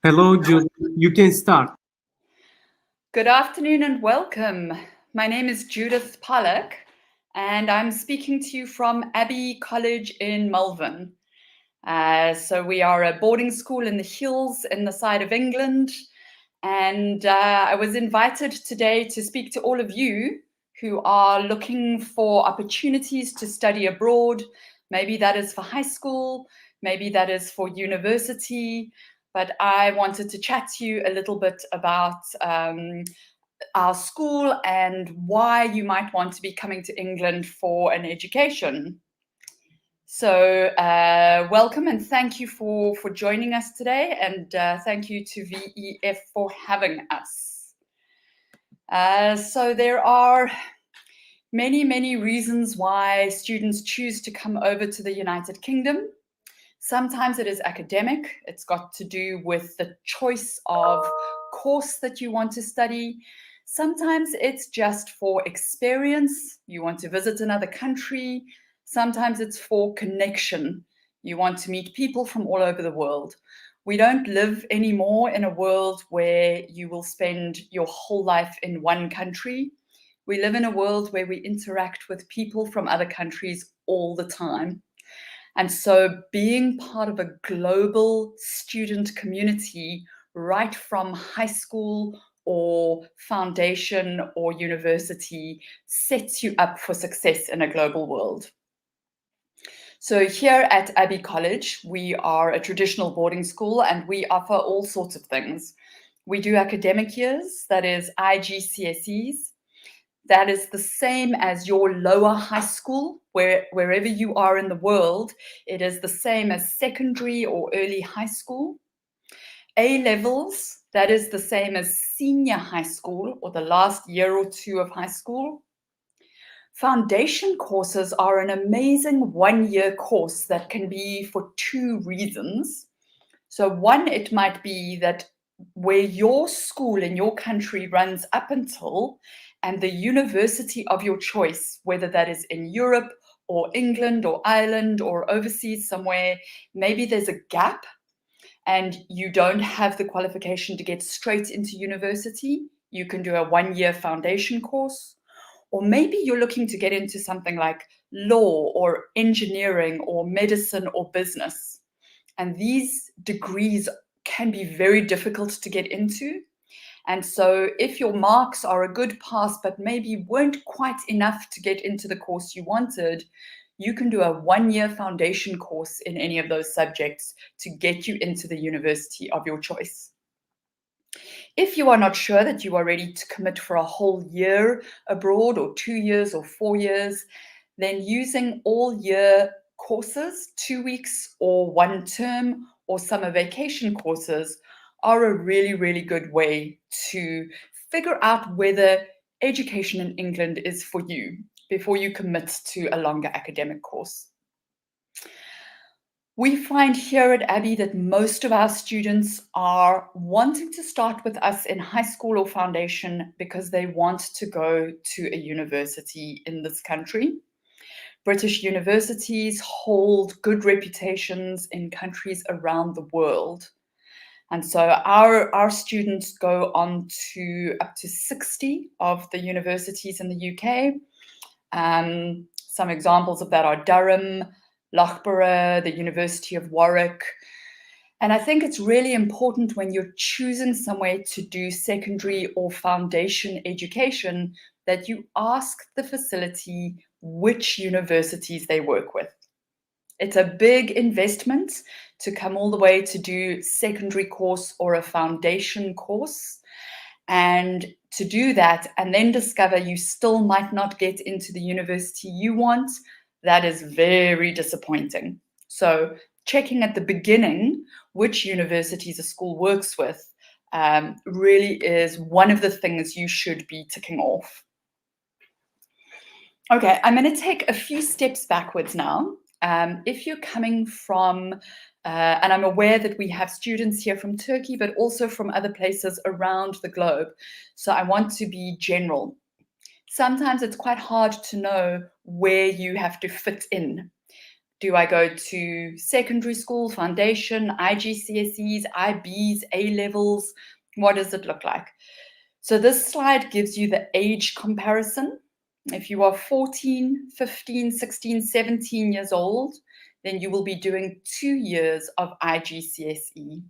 Hello, Jude. You can start. Good afternoon and welcome. My name is Judith Pollack, and I'm speaking to you from Abbey College in Malvern. So we are a boarding school in the hills in the side of England, and I was invited today to speak to all of you who are looking for opportunities to study abroad. Maybe that is for high school, maybe that is for university, but I wanted to chat to you a little bit about our school and why you might want to be coming to England for an education. So welcome and thank you for joining us today, and thank you to VEF for having us. So there are many reasons why students choose to come over to the United Kingdom. Sometimes it is academic. It's got to do with the choice of course that you want to study. Sometimes it's just for experience. You want to visit another country. Sometimes it's for connection. You want to meet people from all over the world. We don't live anymore in a world where you will spend your whole life in one country. We live in a world where we interact with people from other countries all the time. And so being part of a global student community right from high school or foundation or university sets you up for success in a global world. So here at Abbey College, we are a traditional boarding school and we offer all sorts of things. We do academic years, that is IGCSEs. That is the same as your lower high school, wherever you are in the world, it is the same as secondary or early high school. A levels, that is the same as senior high school or the last year or two of high school. Foundation courses are an amazing one-year course that can be for two reasons. So one, it might be that where your school in your country runs up until, and the university of your choice, whether that is in Europe or England or Ireland or overseas somewhere, maybe there's a gap and you don't have the qualification to get straight into university. You can do a one-year foundation course. Or maybe you're looking to get into something like law or engineering or medicine or business. And these degrees can be very difficult to get into. And so if your marks are a good pass, but maybe weren't quite enough to get into the course you wanted, you can do a one-year foundation course in any of those subjects to get you into the university of your choice. If you are not sure that you are ready to commit for a whole year abroad or 2 years or 4 years, then using all year courses, 2 weeks or 1 term or summer vacation courses are a really good way to figure out whether education in England is for you before you commit to a longer academic course. We find here at Abbey that most of our students are wanting to start with us in high school or foundation because they want to go to a university in this country. British universities hold good reputations in countries around the world. And so our students go on to up to 60 of the universities in the UK. Some examples of that are Durham, Loughborough, the University of Warwick. And I think it's really important when you're choosing somewhere to do secondary or foundation education that you ask the facility which universities they work with. It's a big investment to come all the way to do secondary course or a foundation course. And to do that and then discover you still might not get into the university you want, that is very disappointing. So checking at the beginning which universities a school works with really is one of the things you should be ticking off. Okay, I'm going to take a few steps backwards now. If you're coming from, and I'm aware that we have students here from Turkey, but also from other places around the globe. So I want to be general. Sometimes it's quite hard to know where you have to fit in. Do I go to secondary school, foundation, IGCSEs, IBs, A-levels? What does it look like? So this slide gives you the age comparison. If you are 14, 15, 16, 17 years old, then you will be doing 2 years of IGCSE.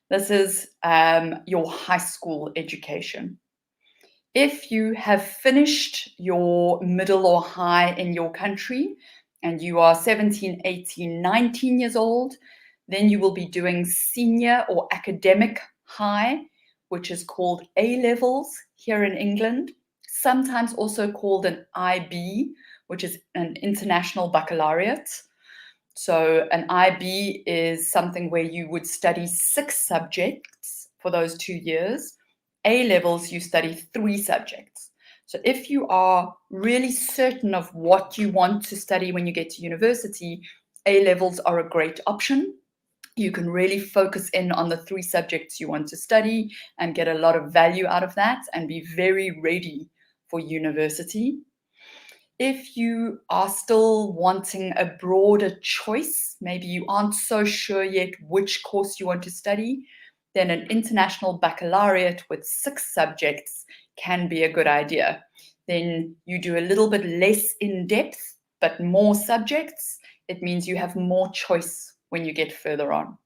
This is your high school education. If you have finished your middle or high in your country and you are 17, 18, 19 years old, then you will be doing senior or academic high, which is called A-levels here in England, sometimes also called an IB, which is an international baccalaureate. So an IB is something where you would study 6 subjects for those 2 years. A-levels, you study 3 subjects. So if you are really certain of what you want to study when you get to university, A-levels are a great option. You can really focus in on the 3 subjects you want to study and get a lot of value out of that and be very ready for university. If you are still wanting a broader choice, maybe you aren't so sure yet which course you want to study, then an international baccalaureate with 6 subjects can be a good idea. Then you do a little bit less in depth, but more subjects. It means you have more choice when you get further on.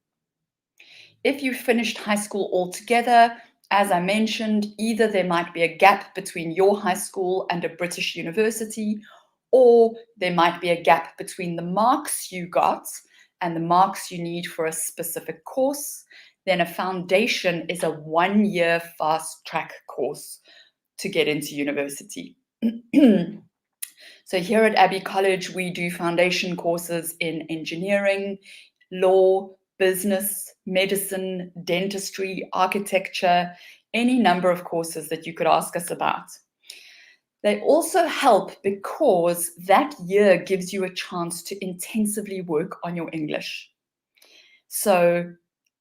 If you finished high school altogether, as I mentioned, either there might be a gap between your high school and a British university, or there might be a gap between the marks you got and the marks you need for a specific course. Then a foundation is a 1-year fast track course to get into university. So here at Abbey College, we do foundation courses in engineering, law, business, medicine, dentistry, architecture, any number of courses that you could ask us about. They also help because that year gives you a chance to intensively work on your English. So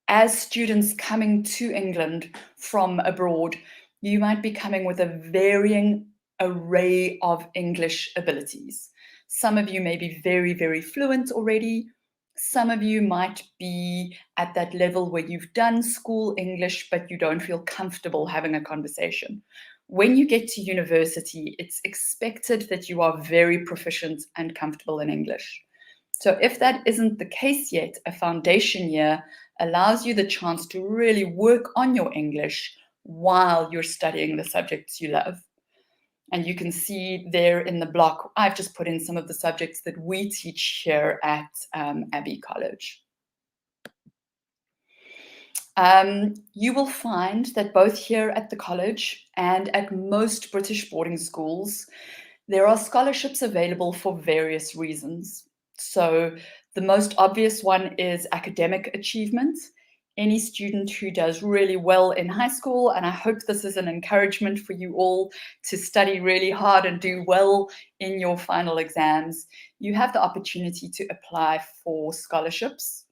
as students coming to England from abroad, you might be coming with a varying array of English abilities. Some of you may be very, very fluent already. Some of you might be at that level where you've done school English, but you don't feel comfortable having a conversation. When you get to university, it's expected that you are very proficient and comfortable in English. So if that isn't the case yet, a foundation year allows you the chance to really work on your English while you're studying the subjects you love. And you can see there in the block, I've just put in some of the subjects that we teach here at Abbey College. You will find that both here at the college and at most British boarding schools, there are scholarships available for various reasons. So the most obvious one is academic achievement. Any student who does really well in high school, and I hope this is an encouragement for you all to study really hard and do well in your final exams, you have the opportunity to apply for scholarships.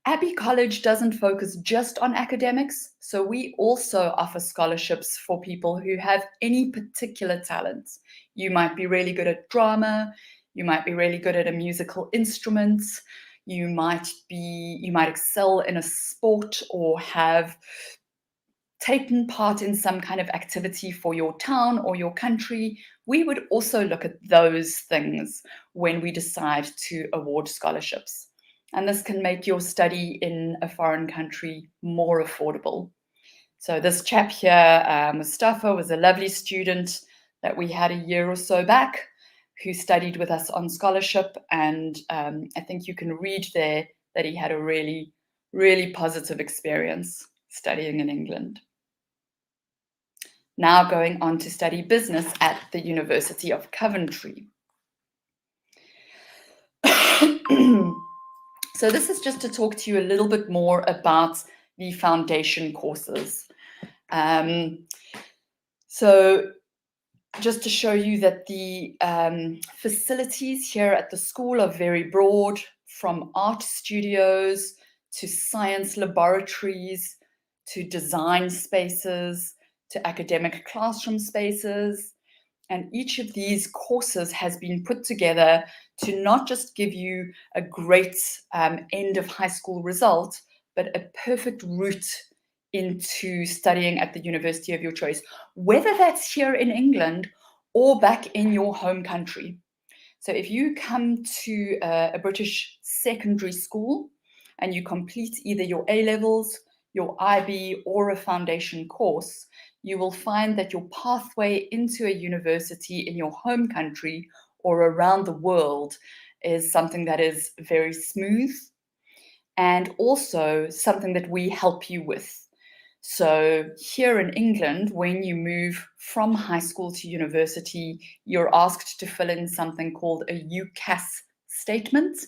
Abbey College doesn't focus just on academics, so we also offer scholarships for people who have any particular talent. You might be really good at drama, you might be really good at a musical instrument, you might excel in a sport or have taken part in some kind of activity for your town or your country. We would also look at those things when we decide to award scholarships. And this can make your study in a foreign country more affordable. So this chap here, Mustafa, was a lovely student that we had a year or so back who studied with us on scholarship. And I think you can read there that he had a really, really positive experience studying in England. Now going on to study business at the University of Coventry. So this is just to talk to you a little bit more about the foundation courses. So just to show you that the facilities here at the school are very broad, from art studios to science laboratories to design spaces to academic classroom spaces. And each of these courses has been put together to not just give you a great end of high school result, but a perfect route into studying at the university of your choice, whether that's here in England or back in your home country. So if you come to a British secondary school and you complete either your A-levels, your IB, or a foundation course, you will find that your pathway into a university in your home country or around the world is something that is very smooth and also something that we help you with. So here in England, when you move from high school to university, you're asked to fill in something called a Ucas Statement.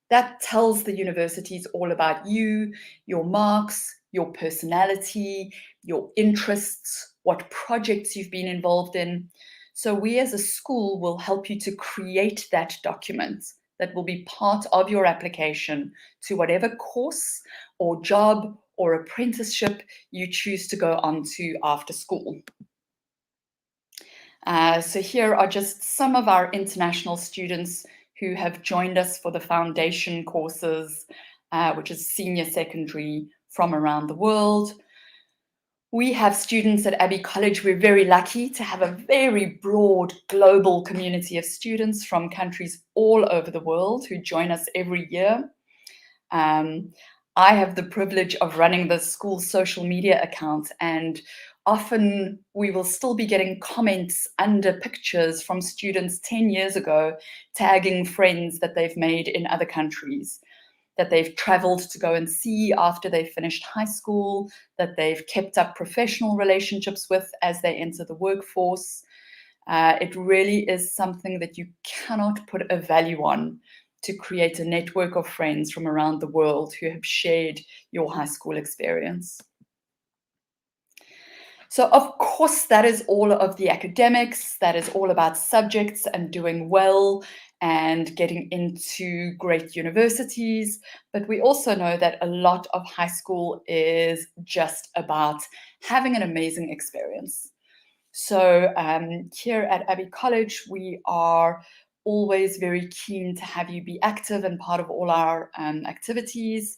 That tells the universities all about you, your marks, your personality, your interests, what projects you've been involved in. So we as a school will help you to create that document that will be part of your application to whatever course or job or apprenticeship you choose to go on to after school. So here are just some of our international students who have joined us for the foundation courses, which is senior secondary from around the world. We have students at Abbey College. We're very lucky to have a very broad global community of students from countries all over the world who join us every year. I have the privilege of running the school social media account, and often we will still be getting comments under pictures from students 10 years ago, tagging friends that they've made in other countries, that they've traveled to go and see after they finished high school, that they've kept up professional relationships with as they enter the workforce. It really is something that you cannot put a value on, to create a network of friends from around the world who have shared your high school experience. So of course, that is all of the academics, that is all about subjects and doing well and getting into great universities. But we also know that a lot of high school is just about having an amazing experience. So here at Abbey College, we are always very keen to have you be active and part of all our activities.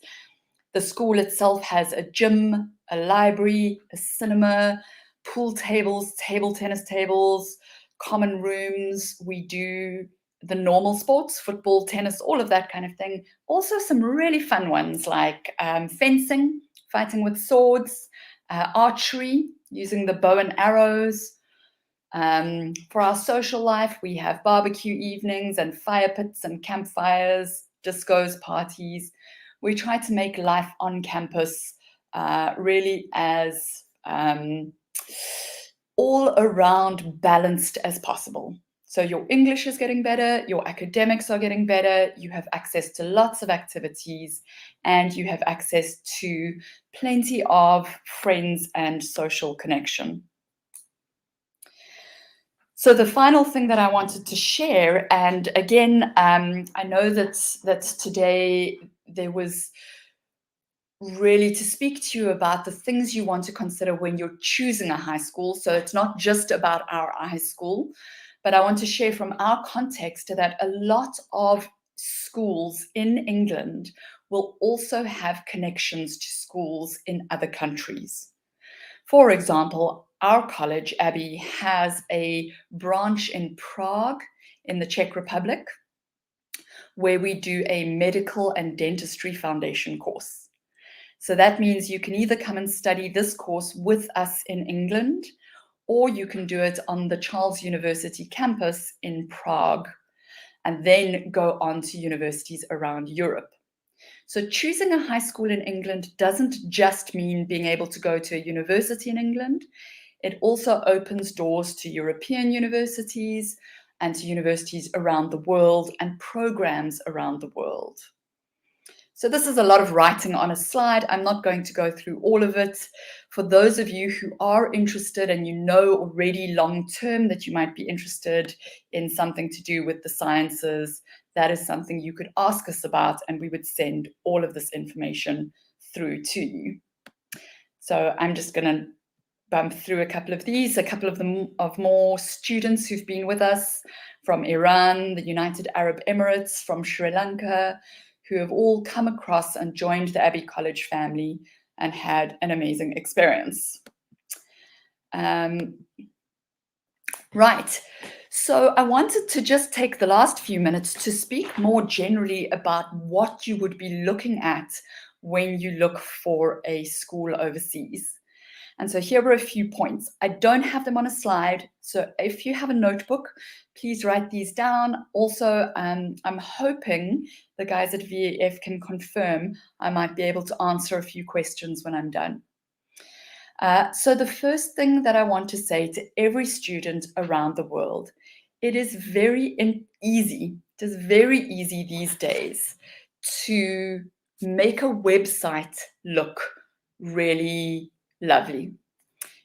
The school itself has a gym, a library, a cinema, pool tables, table tennis tables, common rooms. We do the normal sports, football, tennis, all of that kind of thing. Also some really fun ones like fencing, fighting with swords, archery, using the bow and arrows. For our social life, we have barbecue evenings and fire pits and campfires, discos, parties. We try to make life on campus really as all around balanced as possible. So your English is getting better, your academics are getting better, you have access to lots of activities, and you have access to plenty of friends and social connection. So the final thing that I wanted to share, and again, I know that today there was really to speak to you about the things you want to consider when you're choosing a high school. So it's not just about our high school, but I want to share from our context that a lot of schools in England will also have connections to schools in other countries. For example, our college, Abbey, has a branch in Prague in the Czech Republic, where we do a medical and dentistry foundation course. So that means you can either come and study this course with us in England, or you can do it on the Charles University campus in Prague, and then go on to universities around Europe. So choosing a high school in England doesn't just mean being able to go to a university in England. It also opens doors to European universities and to universities around the world and programs around the world. So this is a lot of writing on a slide. I'm not going to go through all of it. For those of you who are interested and you know already long-term that you might be interested in something to do with the sciences, that is something you could ask us about, and we would send all of this information through to you. So I'm just going to bump through a couple of these, a couple of them of more students who've been with us from Iran, the United Arab Emirates, from Sri Lanka, who have all come across and joined the Abbey College family and had an amazing experience. Right, so I wanted to just take the last few minutes to speak more generally about what you would be looking at when you look for a school overseas. And so here are a few points. I don't have them on a slide, so if you have a notebook, please write these down. Also, I'm hoping the guys at VAF can confirm I might be able to answer a few questions when I'm done. So the first thing that I want to say to every student around the world, it is very easy these days to make a website look really lovely.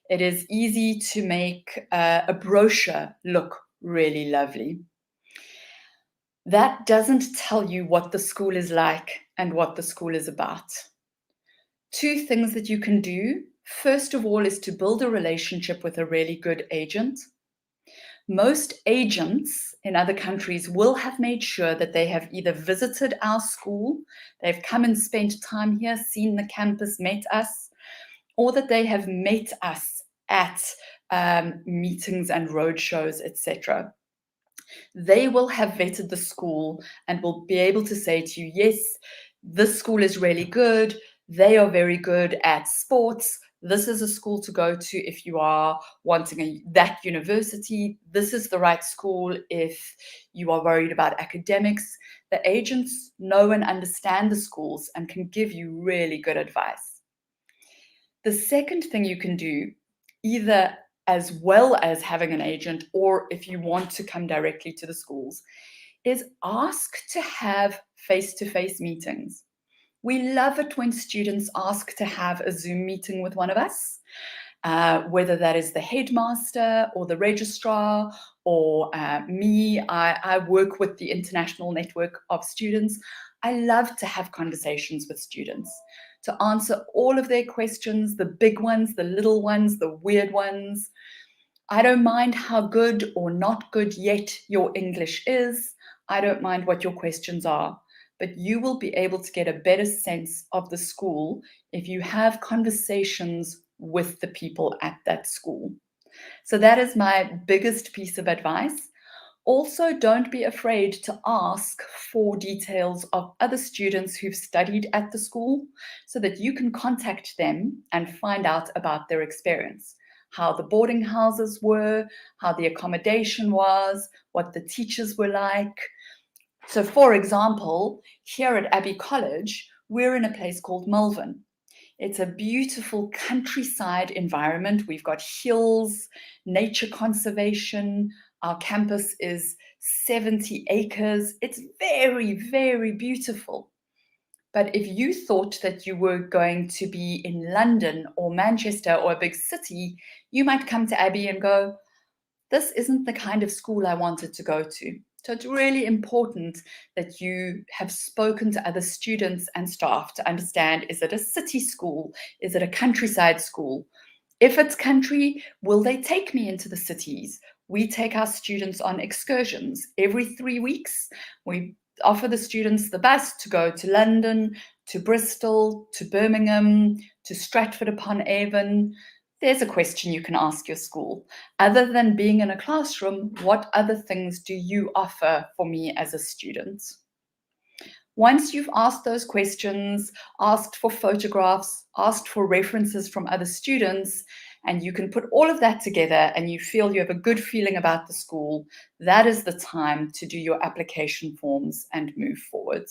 It is easy to make a brochure look really lovely. That doesn't tell you what the school is like and what the school is about. Two things that you can do. First of all is to build a relationship with a really good agent. Most agents in other countries will have made sure that they have either visited our school, they've come and spent time here, seen the campus, met us, or that they have met us at meetings and roadshows, etc. They will have vetted the school and will be able to say to you, yes, this school is really good. They are very good at sports. This is a school to go to if you are wanting that university. This is the right school if you are worried about academics. The agents know and understand the schools and can give you really good advice. The second thing you can do, either as well as having an agent or if you want to come directly to the schools, is ask to have face-to-face meetings. We love it when students ask to have a Zoom meeting with one of us, whether that is the headmaster or the registrar or me. I work with the international network of students. I love to have conversations with students to answer all of their questions, the big ones, the little ones, the weird ones. I don't mind how good or not good yet your English is. I don't mind what your questions are. But you will be able to get a better sense of the school if you have conversations with the people at that school. So that is my biggest piece of advice. Also, don't be afraid to ask for details of other students who've studied at the school so that you can contact them and find out about their experience, how the boarding houses were, how the accommodation was, what the teachers were like. So for example, here at Abbey College, we're in a place called Malvern. It's a beautiful countryside environment. We've got hills, nature conservation. Our campus is 70 acres. It's very, very beautiful. But if you thought that you were going to be in London or Manchester or a big city, you might come to Abbey and go, this isn't the kind of school I wanted to go to. So it's really important that you have spoken to other students and staff to understand, is it a city school? Is it a countryside school? If it's country, will they take me into the cities? We take our students on excursions every 3 weeks. We offer the students the bus to go to London, to Bristol, to Birmingham, to Stratford-upon-Avon. There's a question you can ask your school. Other than being in a classroom, what other things do you offer for me as a student? Once you've asked those questions, asked for photographs, asked for references from other students, and you can put all of that together and you feel you have a good feeling about the school, that is the time to do your application forms and move forward.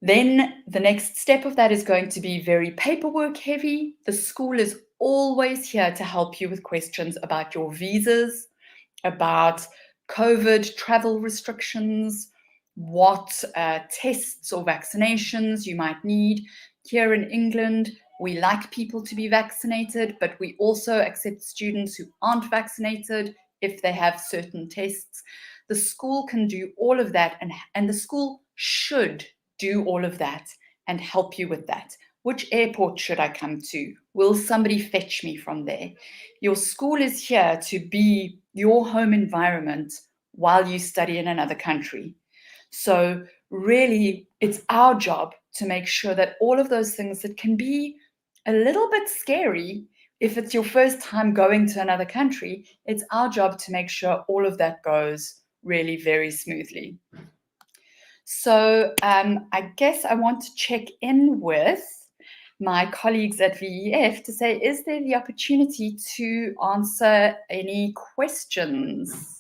Then the next step of that is going to be very paperwork heavy. The school is always here to help you with questions about your visas, about COVID travel restrictions, what tests or vaccinations you might need. Here in England, we like people to be vaccinated, but we also accept students who aren't vaccinated if they have certain tests. The school can do all of that, and the school should do all of that and help you with that. Which airport should I come to? Will somebody fetch me from there? Your school is here to be your home environment while you study in another country. So really, it's our job to make sure that all of those things that can be a little bit scary, if it's your first time going to another country, it's our job to make sure all of that goes really very smoothly. So I guess I want to check in with my colleagues at VEF to say, is there the opportunity to answer any questions?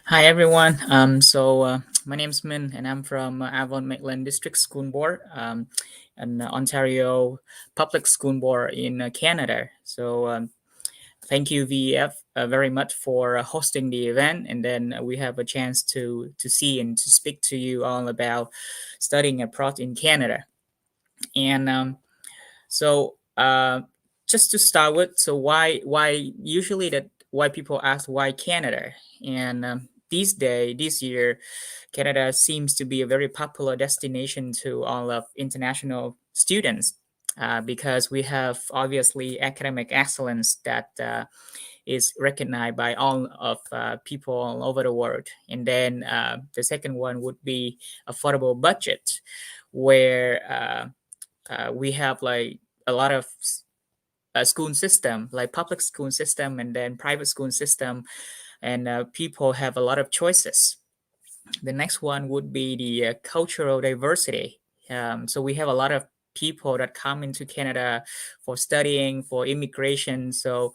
Hi everyone. My name's Min, and I'm from Avon Mainland District School Board, an Ontario Public School Board in Canada. Thank you VEF very much for hosting the event, and then we have a chance to see and to speak to you all about studying abroad in Canada. And so uh, just to start with, so why usually that why people ask why Canada, and this year, Canada seems to be a very popular destination to all of international students. Because we have obviously academic excellence that is recognized by all of people all over the world. And then the second one would be affordable budget, where we have like a lot of school system, like public school system and then private school system, and people have a lot of choices. The next one would be the cultural diversity. So we have a lot of people that come into Canada for studying, for immigration. So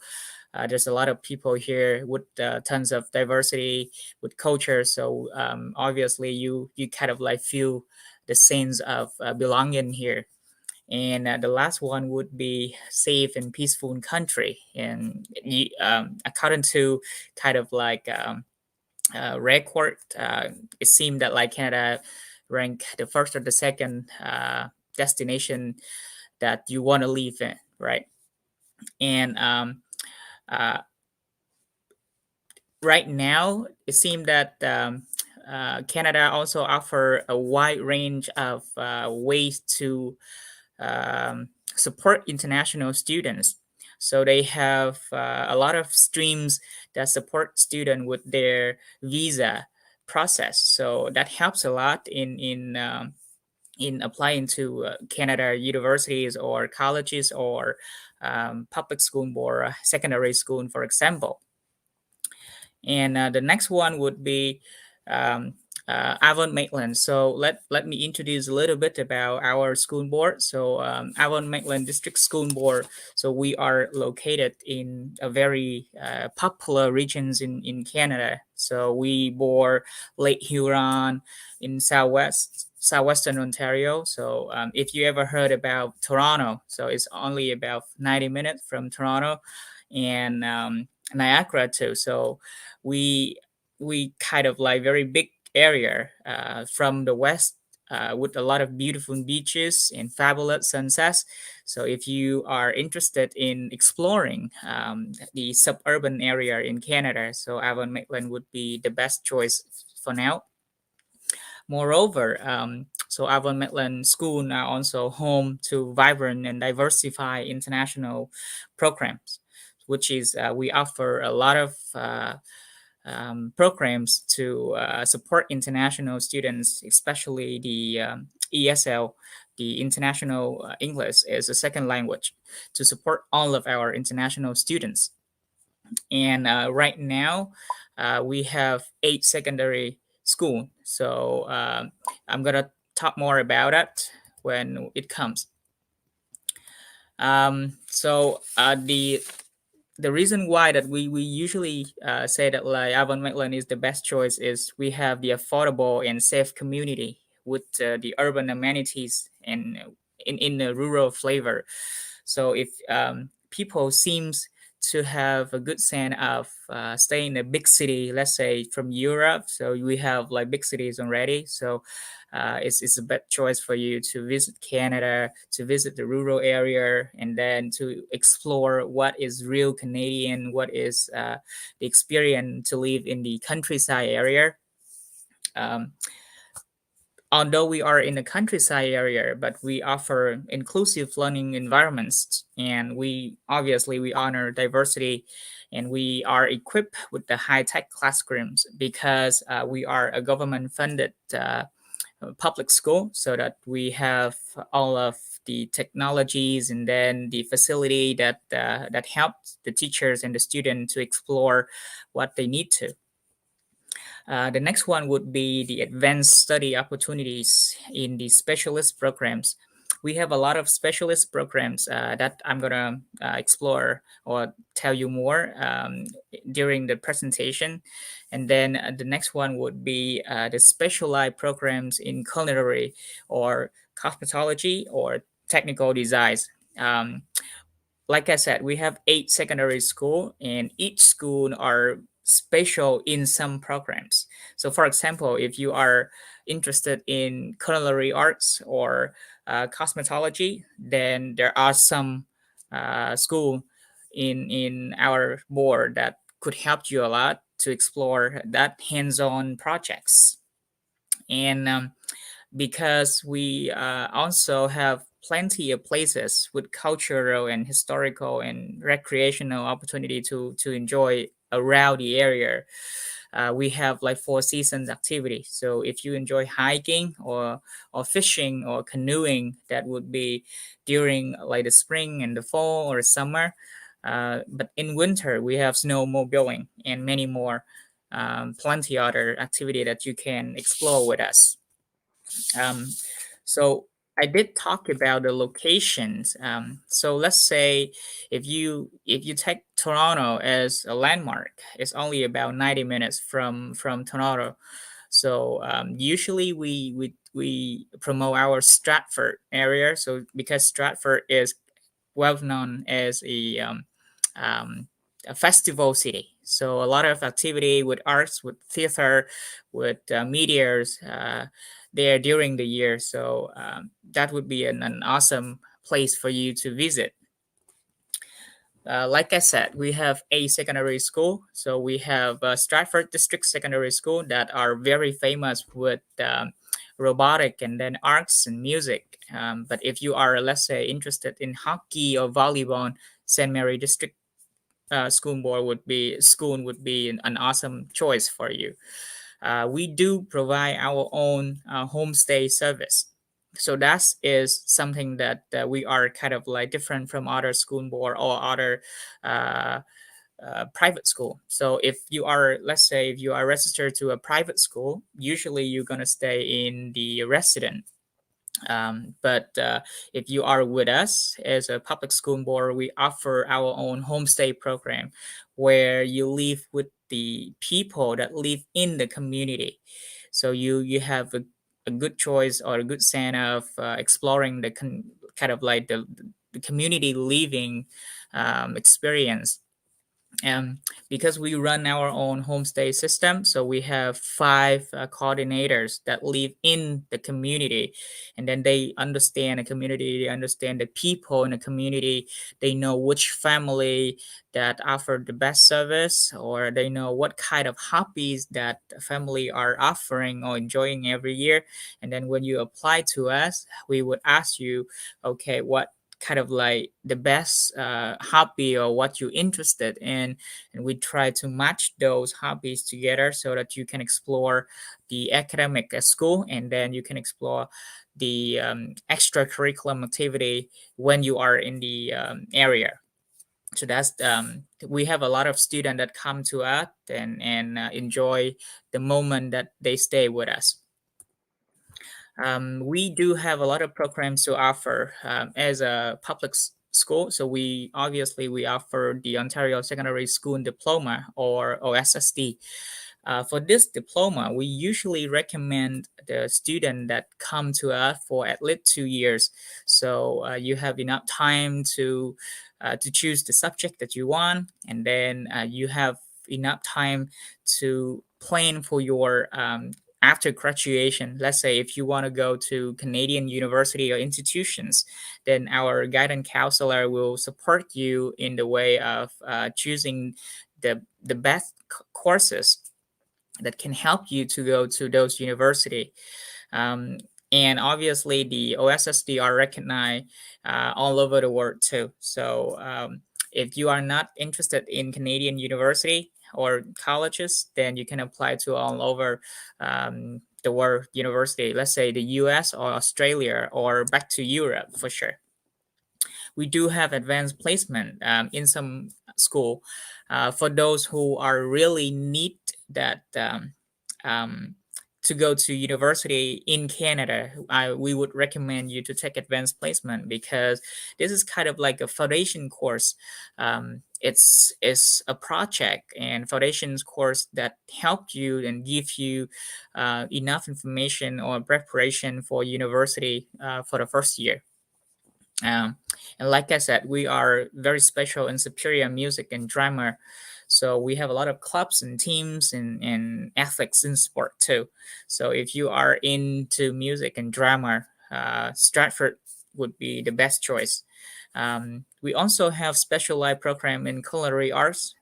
there's a lot of people here with tons of diversity, with culture. So obviously, you kind of like feel the sense of belonging here. And the last one would be safe and peaceful country. And according to kind of like record, it seemed that like Canada ranked the first or the second destination that you want to live in, right? And uh, right now, it seemed that Canada also offer a wide range of ways to support international students. So they have a lot of streams that support student with their visa process. So that helps a lot in applying to Canada universities or colleges or public school or secondary school, for example. And the next one would be um, Avon Mainland. So let me introduce a little bit about our school board. So Avon Mainland District School Board. So we are located in a very popular regions in Canada. So we bore Lake Huron in southwestern Ontario. So if you ever heard about Toronto, so it's only about 90 minutes from Toronto, and Niagara too. So we we kind of like very big area from the west with a lot of beautiful beaches and fabulous sunsets. So if you are interested in exploring the suburban area in Canada, so Avon Maitland would be the best choice for now. Moreover, so Avon Maitland School are also home to vibrant and diversified international programs, which is we offer a lot of programs to support international students, especially the ESL, the International English as a Second Language, to support all of our international students. And right now, we have 8 secondary school. So I'm gonna talk more about it when it comes. The reason why that we usually say that like Avon Maitland is the best choice is we have the affordable and safe community with the urban amenities and in the rural flavor. So if people seems to have a good sense of staying in a big city, let's say from Europe, so we have like big cities already. So it's a better choice for you to visit Canada, to visit the rural area, and then to explore what is real Canadian, what is the experience to live in the countryside area. Um, Although we are in the countryside area, but we offer inclusive learning environments, and we honor diversity, and we are equipped with the high-tech classrooms because we are a government-funded public school, so that we have all of the technologies and then the facility that helps the teachers and the student to explore what they need to. The next one would be the advanced study opportunities in the specialist programs. we have a lot of specialist programs that I'm gonna explore or tell you more during the presentation. And then the next one would be the specialized programs in culinary or cosmetology or technical designs. Like I said, we have 8 secondary school, and each school are special in some programs. So, for example, if you are interested in culinary arts or cosmetology, then there are some school in our board that could help you a lot to explore that hands-on projects. And because we also have plenty of places with cultural and historical and recreational opportunity to enjoy around the area. We have like 4 seasons activity. So if you enjoy hiking or fishing or canoeing, that would be during like the spring and the fall or summer. But in winter, we have snowmobiling and many more, plenty other activity that you can explore with us. Um, so I did talk about the locations. So let's say if you take Toronto as a landmark, it's only about 90 minutes from Toronto. So usually we promote our Stratford area. So because Stratford is well known as um, a festival city. So a lot of activity with arts, with theater, with meteors there during the year. So that would be an awesome place for you to visit. Like I said, we have 8 secondary school. So we have Stratford District Secondary School that are very famous with robotic and then arts and music. But if you are, let's say, interested in hockey or volleyball, St. Mary District school would be an awesome choice for you. We do provide our own homestay service. So that is something that we are kind of like different from other school board or other uh, private school. So if you are, let's say, if you are registered to a private school, usually you're gonna stay in the resident. But if you are with us as a public school board, we offer our own homestay program where you live with the people that live in the community. So you have a good choice or a good sense of exploring the kind of like the community living experience. Because we run our own homestay system, so we have 5 coordinators that live in the community, and then they understand the community, they understand the people in the community, they know which family that offer the best service, or they know what kind of hobbies that the family are offering or enjoying every year. And then when you apply to us, we would ask you, okay, what kind of like the best hobby or what you're interested in, and we try to match those hobbies together so that you can explore the academic at school, and then you can explore the extracurricular activity when you are in the area. So that's we have a lot of students that come to us and enjoy the moment that they stay with us. We do have a lot of programs to offer as a public school. So we obviously we offer the Ontario Secondary School Diploma or OSSD. For this diploma, we usually recommend the student that come to us for at least 2 years. So you have enough time to choose the subject that you want, and then you have enough time to plan for your after graduation. Let's say if you want to go to Canadian university or institutions, then our guidance counselor will support you in the way of choosing the best courses that can help you to go to those university. Um, and obviously the OSSD are recognized all over the world too. So if you are not interested in Canadian university or colleges, then you can apply to all over the world university. Let's say the US or Australia or back to Europe for sure. We do have advanced placement in some school for those who are really need that um, to go to university in Canada, we would recommend you to take advanced placement, because this is kind of like a foundation course. It's a project and foundations course that help you and give you enough information or preparation for university for the first year. And like I said, we are very special in superior music and drama. So we have a lot of clubs and teams and ethics in sport too. So if you are into music and drama, Stratford would be the best choice. We also have specialized program in culinary arts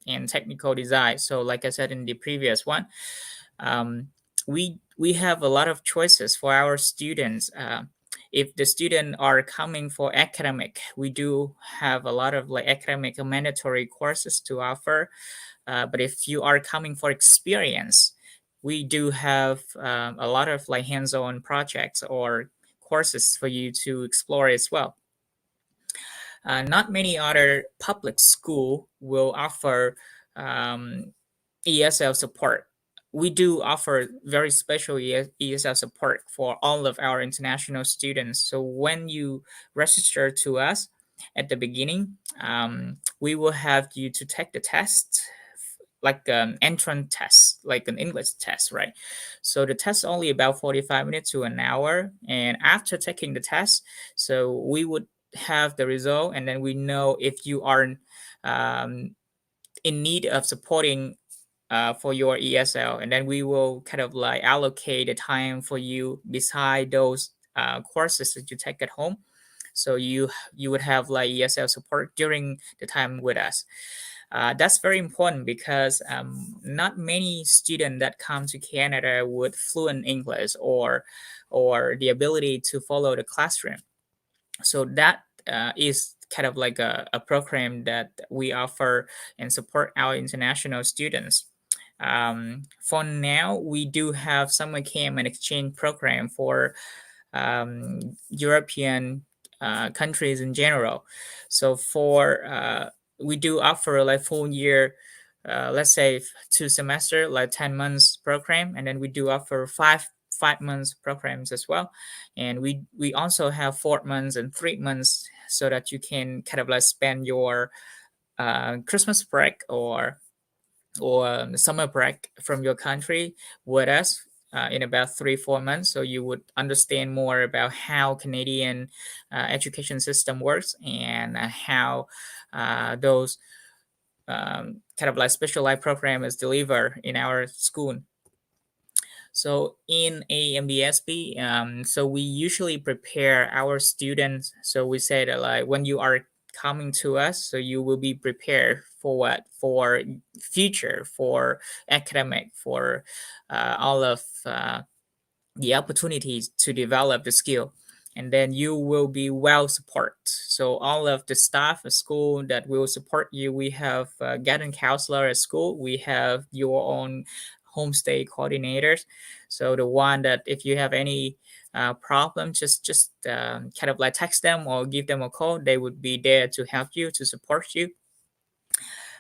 and technical design. So like I said in the previous one, um, we have a lot of choices for our students. If the student are coming for academic, we do have a lot of like academic and mandatory courses to offer. But if you are coming for experience, we do have a lot of like hands-on projects or courses for you to explore as well. Not many other public school will offer ESL support. We do offer very special ESL support for all of our international students. So when you register to us at the beginning, we will have you to take the test, like an entrance test, like an English test, right? So the test only about 45 minutes to an hour. And after taking the test, so we would have the result, and then we know if you are in need of supporting for your ESL, and then we will kind of like allocate the time for you beside those courses that you take at home. So you would have like ESL support during the time with us. That's very important because not many students that come to Canada would fluent English or the ability to follow the classroom. So that is kind of like a program that we offer and support our international students. For now, we do have summer camp and exchange program for European countries in general. So we do offer like full year, let's say 2 semester, like 10 months program, and then we do offer five months programs as well. And we also have 4 months and 3 months, so that you can kind of like spend your Christmas break or summer break from your country with us in about 3-4 months, so you would understand more about how Canadian education system works and how those kind of like specialized program is delivered in our school. So in AMBSB, so we usually prepare our students. So we say that like when you are coming to us, so you will be prepared for what? For future, for academic, for all of the opportunities to develop the skill. And then you will be well supported. So all of the staff at school that will support you, we have guidance counselor at school, we have your own homestay coordinators. So the one that if you have any problem, just kind of like text them or give them a call. They would be there to help you, to support you.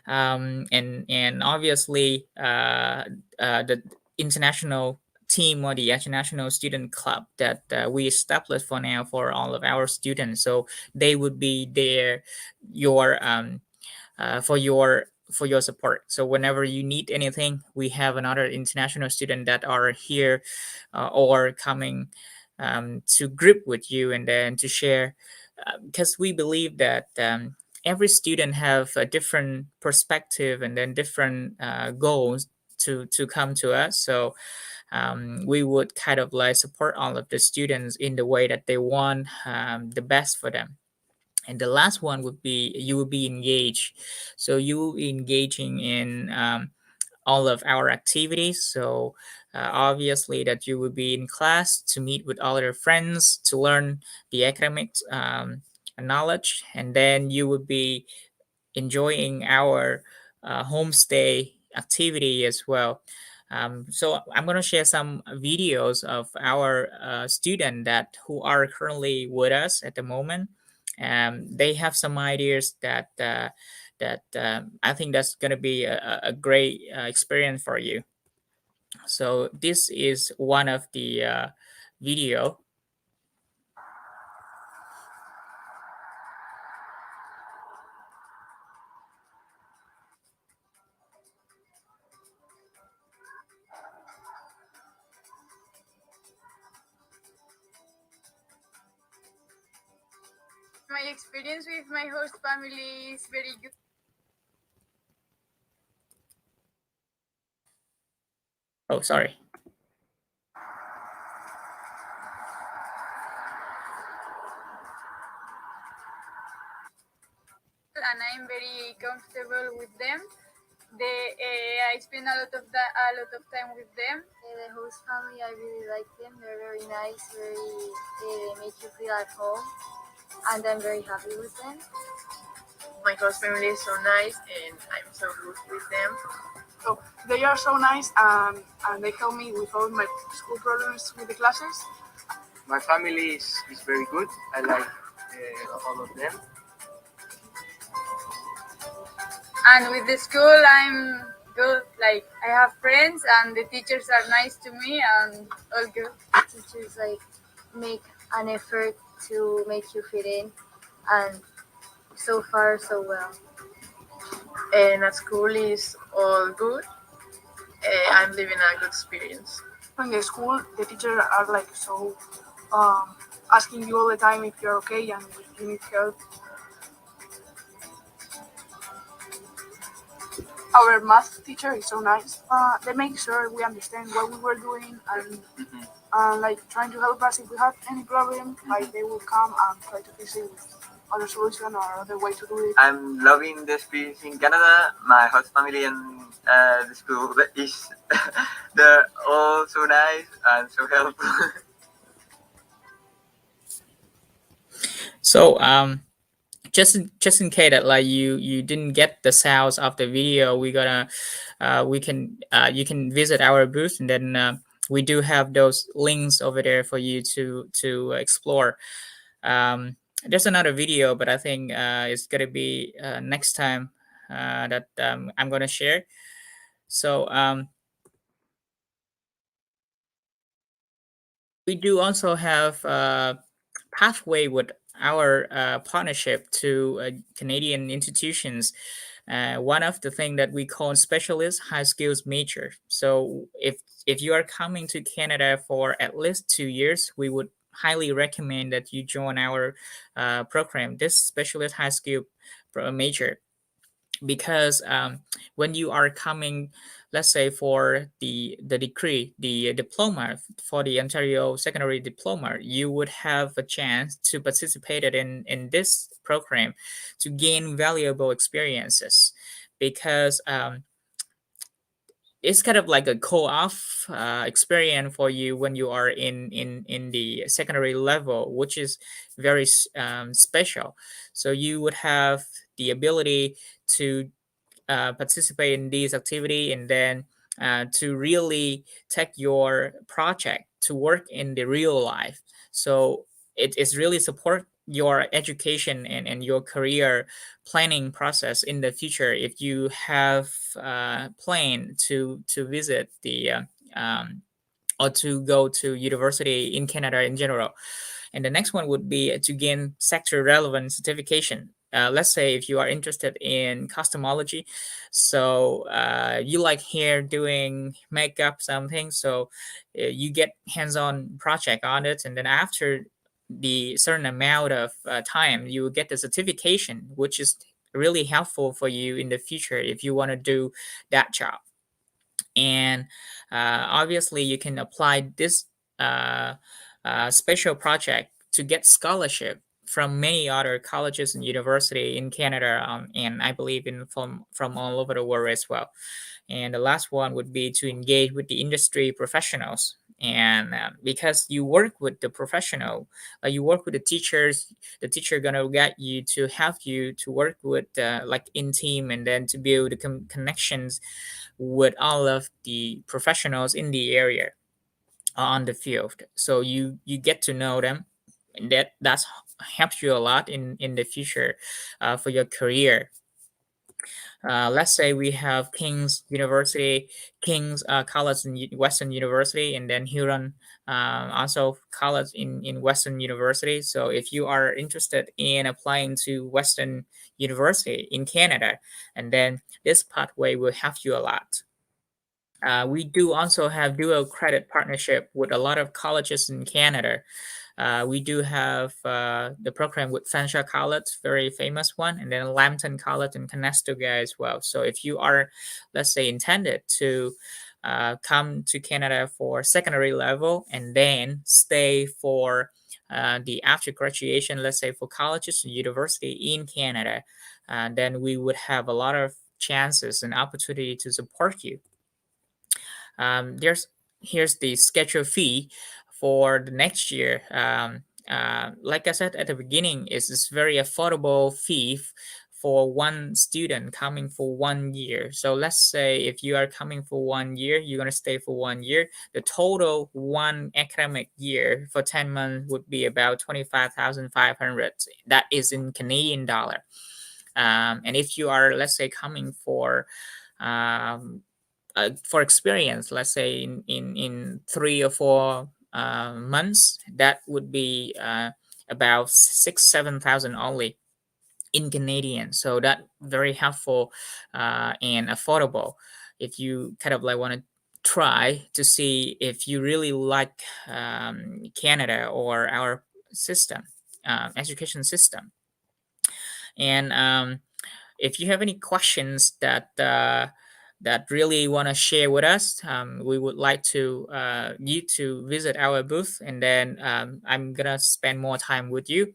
And obviously the international team or the international student club that we established for now for all of our students, so they would be there for your support. So whenever you need anything, we have another international student that are here or coming to group with you and then to share, because we believe that every student have a different perspective and then different goals to come to us. So we would kind of like support all of the students in the way that they want the best for them. And the last one would be you will be engaged. So you will be engaging in all of our activities. So obviously that you will be in class to meet with all your friends to learn the academic knowledge, and then you would be enjoying our homestay activity as well. So I'm going to share some videos of our student that who are currently with us at the moment. They have some ideas that I think that's going to be a great experience for you. So this is one of the video. My experience with my host family is very good. Oh, sorry. And I'm very comfortable with them. I spend a lot of time with them. The host family, I really like them. They're very nice, they make you feel at home, and I'm very happy with them. My host family is so nice, and I'm so good with them. So they are so nice, and they help me with all my school problems with the classes. My family is very good. I like all of them. And with the school, I'm good. Like, I have friends, and the teachers are nice to me, and all good. Teachers make an effort to make you fit in, and so far so well. And at school is all good. I'm living a good experience. In the school, the teachers are so asking you all the time if you're okay and if you need help. Our math teacher is so nice. They make sure we understand what we were doing and trying to help us if we have any problem. They will come and try to fix it with other solution or other way to do it. I'm loving the experience in Canada. My host family and the school is they're all so nice and so helpful. So just in case that you didn't get the sounds of the video, we gonna you can visit our booth, and then we do have those links over there for you to explore. There's another video, but I think it's gonna be next time that I'm gonna share. So we do also have pathway with our partnership to Canadian institutions. One of the thing that we call specialist high skills major. So if you are coming to Canada for at least 2 years, we would highly recommend that you join our program, this specialist high skill major, because when you are coming, let's say for the degree, the diploma for the Ontario secondary diploma, you would have a chance to participate in this program to gain valuable experiences, because it's kind of like a co-off experience for you when you are in the secondary level, which is very special. So you would have the ability to participate in this activity, and then to really take your project to work in the real life. So it is really support your education and your career planning process in the future if you have planned to visit the or to go to university in Canada in general. And the next one would be to gain sector relevant certification. Let's say if you are interested in cosmetology, so you like hair, doing makeup, something, so you get hands-on project on it, and then after the certain amount of time, you will get the certification, which is really helpful for you in the future if you want to do that job. And obviously you can apply this special project to get scholarship from many other colleges and university in Canada, and I believe from all over the world as well. And the last one would be to engage with the industry professionals. And because you work with the professional, you work with the teachers, the teacher gonna get you to help you to work with like in team, and then to build the connections with all of the professionals in the area on the field. So you get to know them, and that's helps you a lot in the future for your career. Let's say we have King's University, King's College in Western University, and then Huron also college in Western University. So if you are interested in applying to Western University in Canada, and then this pathway will help you a lot. We do also have dual credit partnership with a lot of colleges in Canada. We do have the program with Fanshawe College, very famous one, and then Lambton College in Conestoga as well. So if you are, let's say, intended to come to Canada for secondary level and then stay for the after graduation, let's say for colleges and university in Canada, then we would have a lot of chances and opportunity to support you. Here's the schedule fee for the next year. Like I said at the beginning, it's this very affordable fee for one student coming for 1 year. So let's say if you are coming for 1 year, you're going to stay for 1 year. The total one academic year for 10 months would be about 25,500. That is in Canadian dollar. And if you are, let's say, coming for experience, let's say in 3 or 4 months, that would be about 6,000-7,000 only in Canadian. So that very helpful and affordable if you kind of like want to try to see if you really like Canada or our system, education system. And if you have any questions that really want to share with us, we would like to you to visit our booth, and then I'm gonna spend more time with you.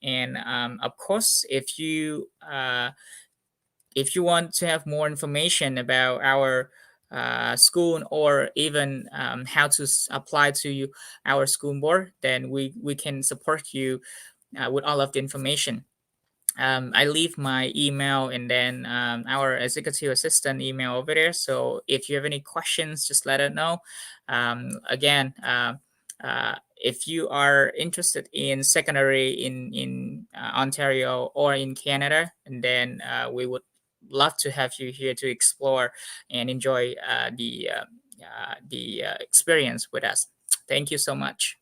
And of course, if you want to have more information about our school, or even how to apply to our school board, then we can support you with all of the information. I leave my email and then our executive assistant email over there. So if you have any questions, just let us know. Again, if you are interested in secondary in Ontario or in Canada, and then we would love to have you here to explore and enjoy the experience with us. Thank you so much.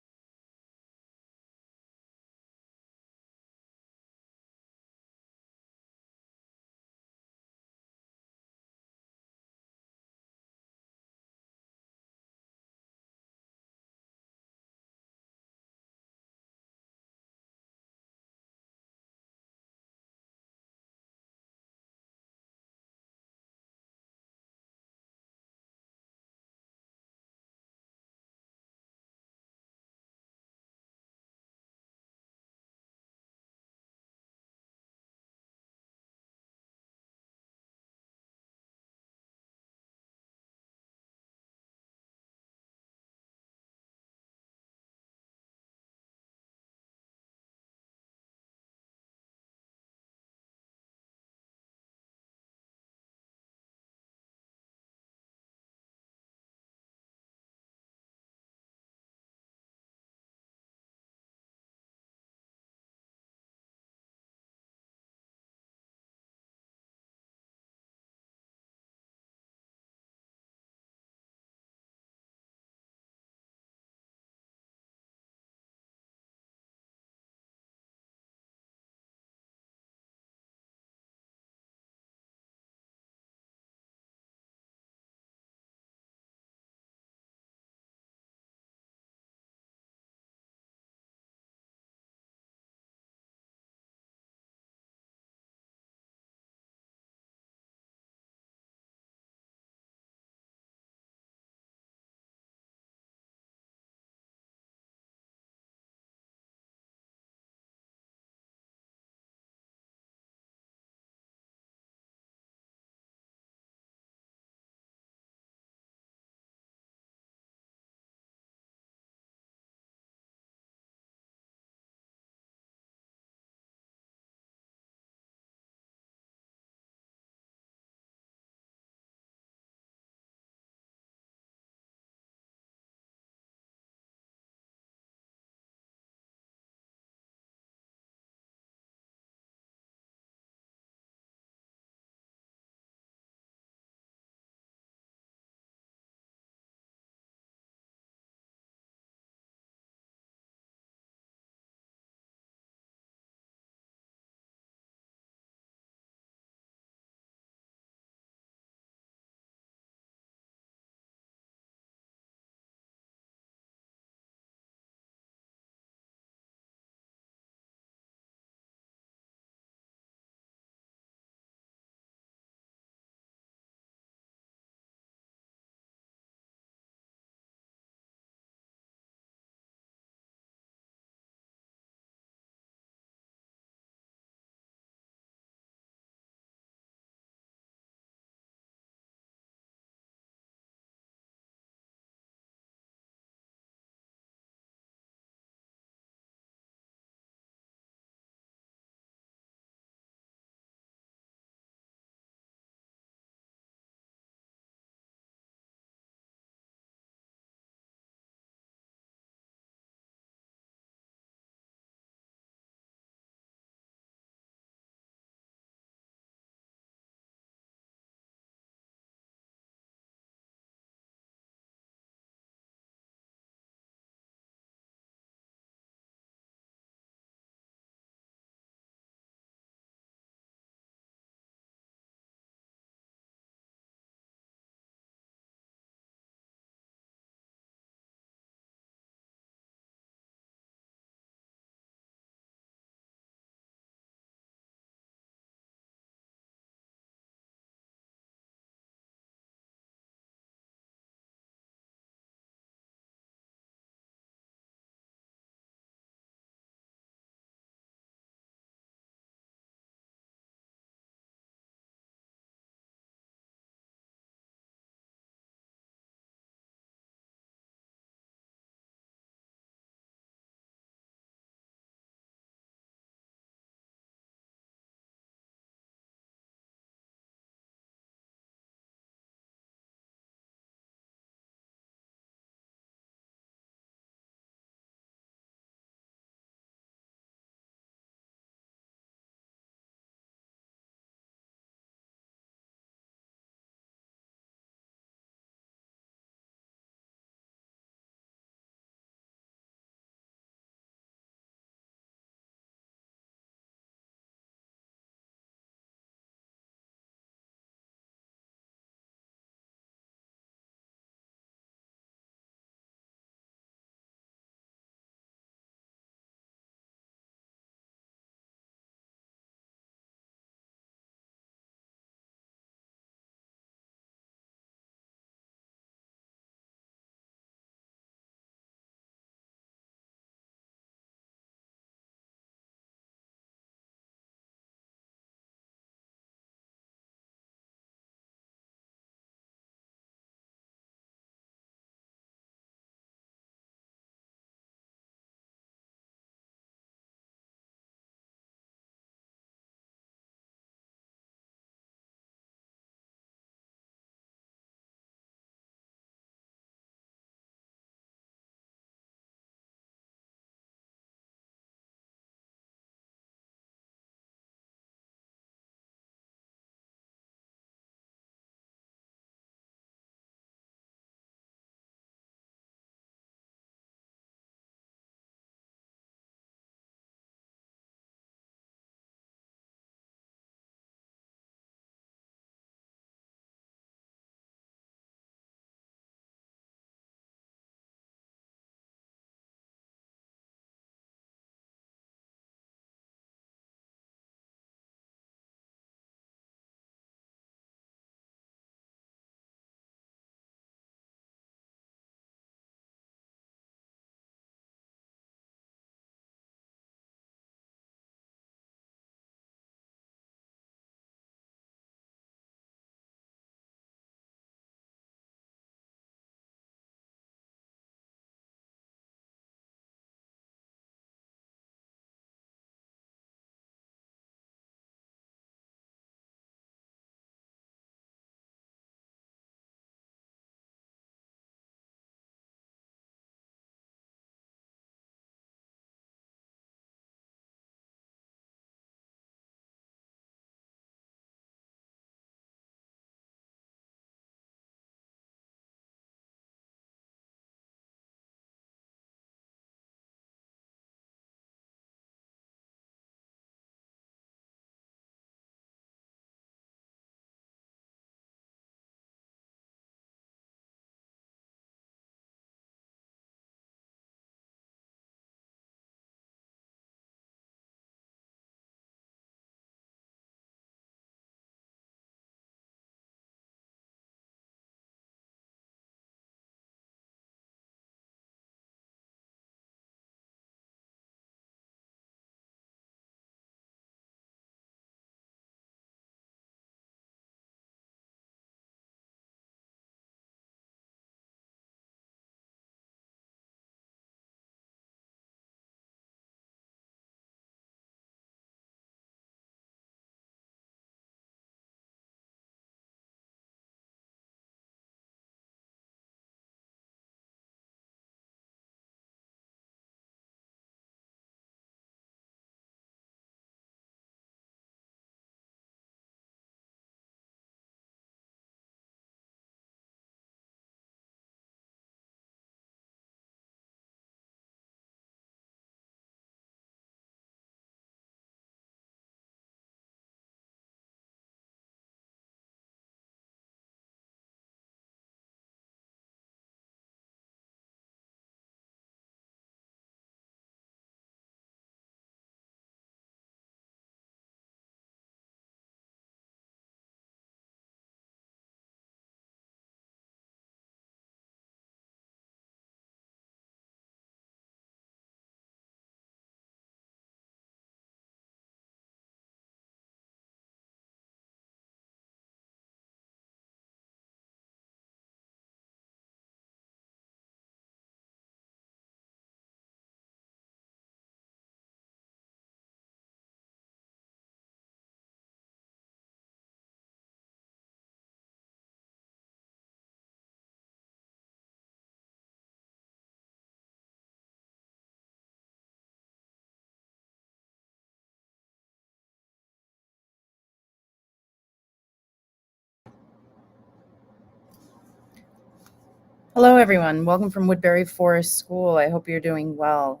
Hello, everyone. Welcome from Woodbury Forest School. I hope you're doing well.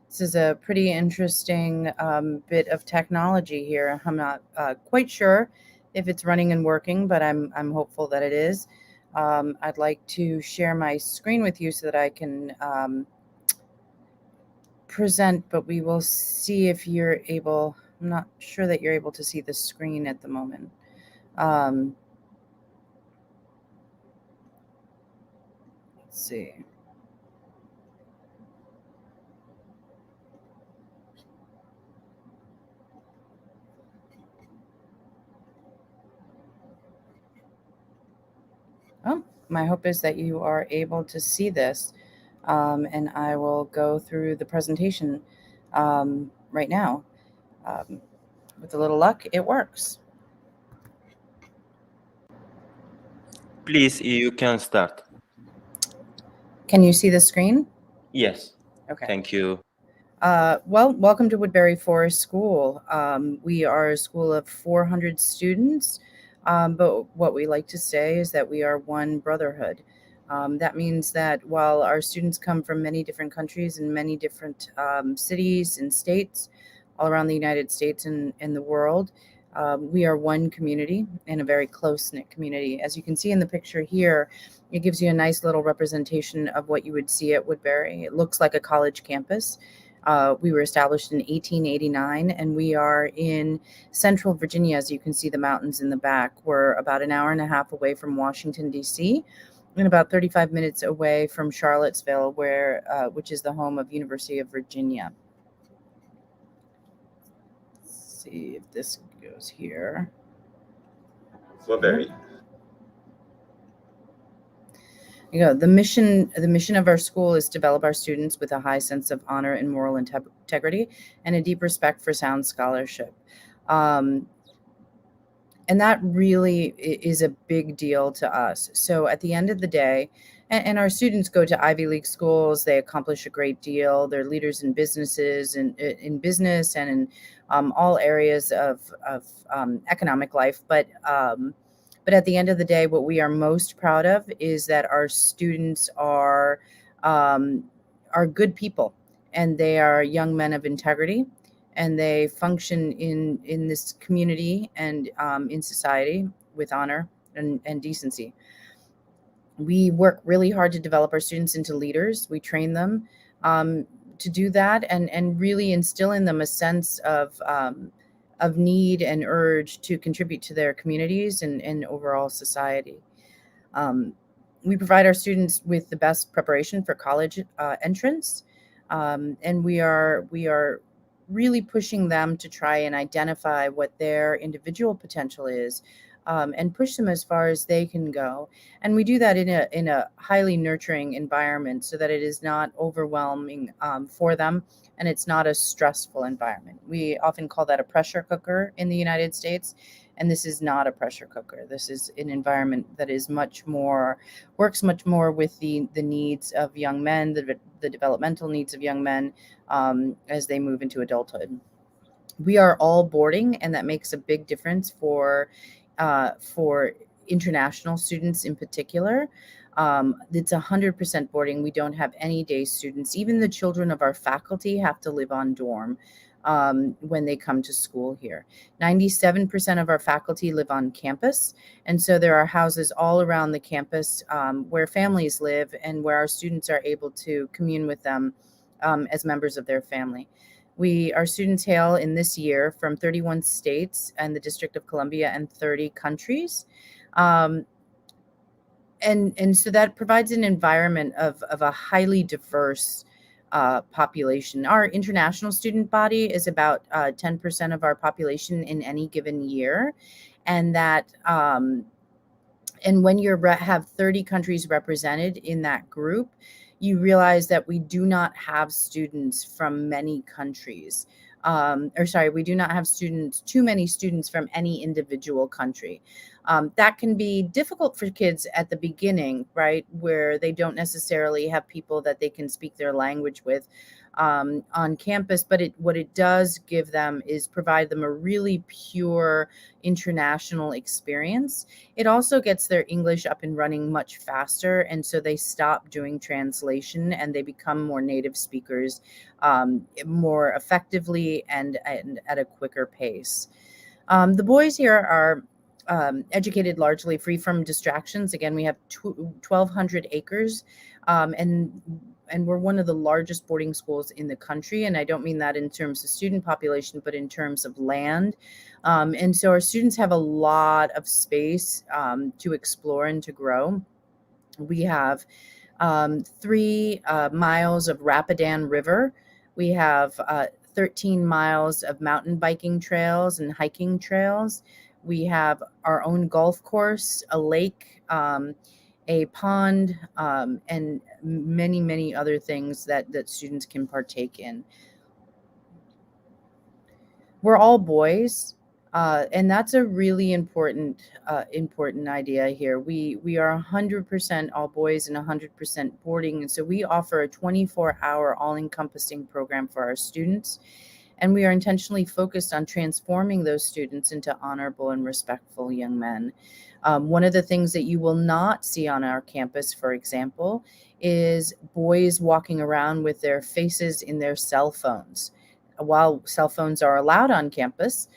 This is a pretty interesting bit of technology here. I'm not quite sure if it's running and working, but I'm hopeful that it is. I'd like to share my screen with you so that I can present, but we will see if you're able. I'm not sure that you're able to see the screen at the moment. Let's see. Oh, my hope is that you are able to see this, and I will go through the presentation right now. With a little luck, it works. Please, you can start. Can you see the screen? Yes. Okay. Thank you. Well, welcome to Woodbury Forest School. We are a school of 400 students, but what we like to say is that we are one brotherhood. That means that while our students come from many different countries and many different cities and states all around the United States and the world, we are one community and a very close-knit community. As you can see in the picture here, it gives you a nice little representation of what you would see at Woodbury. It looks like a college campus. We were established in 1889, and we are in central Virginia. As you can see the mountains in the back. We're about an hour and a half away from Washington, D.C., and about 35 minutes away from Charlottesville, which is the home of University of Virginia. Let's see if this goes here. Woodbury. The mission of our school is to develop our students with a high sense of honor and moral integrity and a deep respect for sound scholarship. And that really is a big deal to us. So at the end of the day, and our students go to Ivy League schools, they accomplish a great deal. They're leaders in businesses and in business and in all areas of economic life. But at the end of the day, what we are most proud of is that our students are good people, and they are young men of integrity, and they function in this community and in society with honor and decency. We work really hard to develop our students into leaders. We train them to do that and really instill in them a sense of need and urge to contribute to their communities and overall society. We provide our students with the best preparation for college entrance, and we are really pushing them to try and identify what their individual potential is, and push them as far as they can go. And we do that in a highly nurturing environment so that it is not overwhelming for them, and it's not a stressful environment. We often call that a pressure cooker in the United States, and this is not a pressure cooker. This is an environment that is works much more with the needs of young men, the developmental needs of young men as they move into adulthood. We are all boarding, and that makes a big difference for international students in particular. It's 100% boarding. We don't have any day students. Even the children of our faculty have to live on dorm when they come to school here. 97% of our faculty live on campus, and so there are houses all around the campus where families live and where our students are able to commune with them as members of their family. Our students hail in this year from 31 states and the District of Columbia and 30 countries. And so that provides an environment of a highly diverse population. Our international student body is about 10% of our population in any given year. And that and when you have 30 countries represented in that group, you realize that we do not have students from many countries. We do not have too many students from any individual country. That can be difficult for kids at the beginning, right, where they don't necessarily have people that they can speak their language with on campus. But what it does give them is provide them a really pure international experience. It also gets their English up and running much faster, and so they stop doing translation and they become more native speakers more effectively and at a quicker pace. The boys here are educated largely free from distractions. Again, we have 1,200 acres, and we're one of the largest boarding schools in the country. And I don't mean that in terms of student population, but in terms of land. And so our students have a lot of space to explore and to grow. We have 3 miles of Rapidan River. We have 13 miles of mountain biking trails and hiking trails. We have our own golf course, a lake, a pond, and many, many other things that students can partake in. We're all boys, and that's a really important idea here. We are 100% all boys and 100% boarding, and so we offer a 24-hour all-encompassing program for our students. And we are intentionally focused on transforming those students into honorable and respectful young men. One of the things that you will not see on our campus, for example, is boys walking around with their faces in their cell phones. While cell phones are allowed on campus,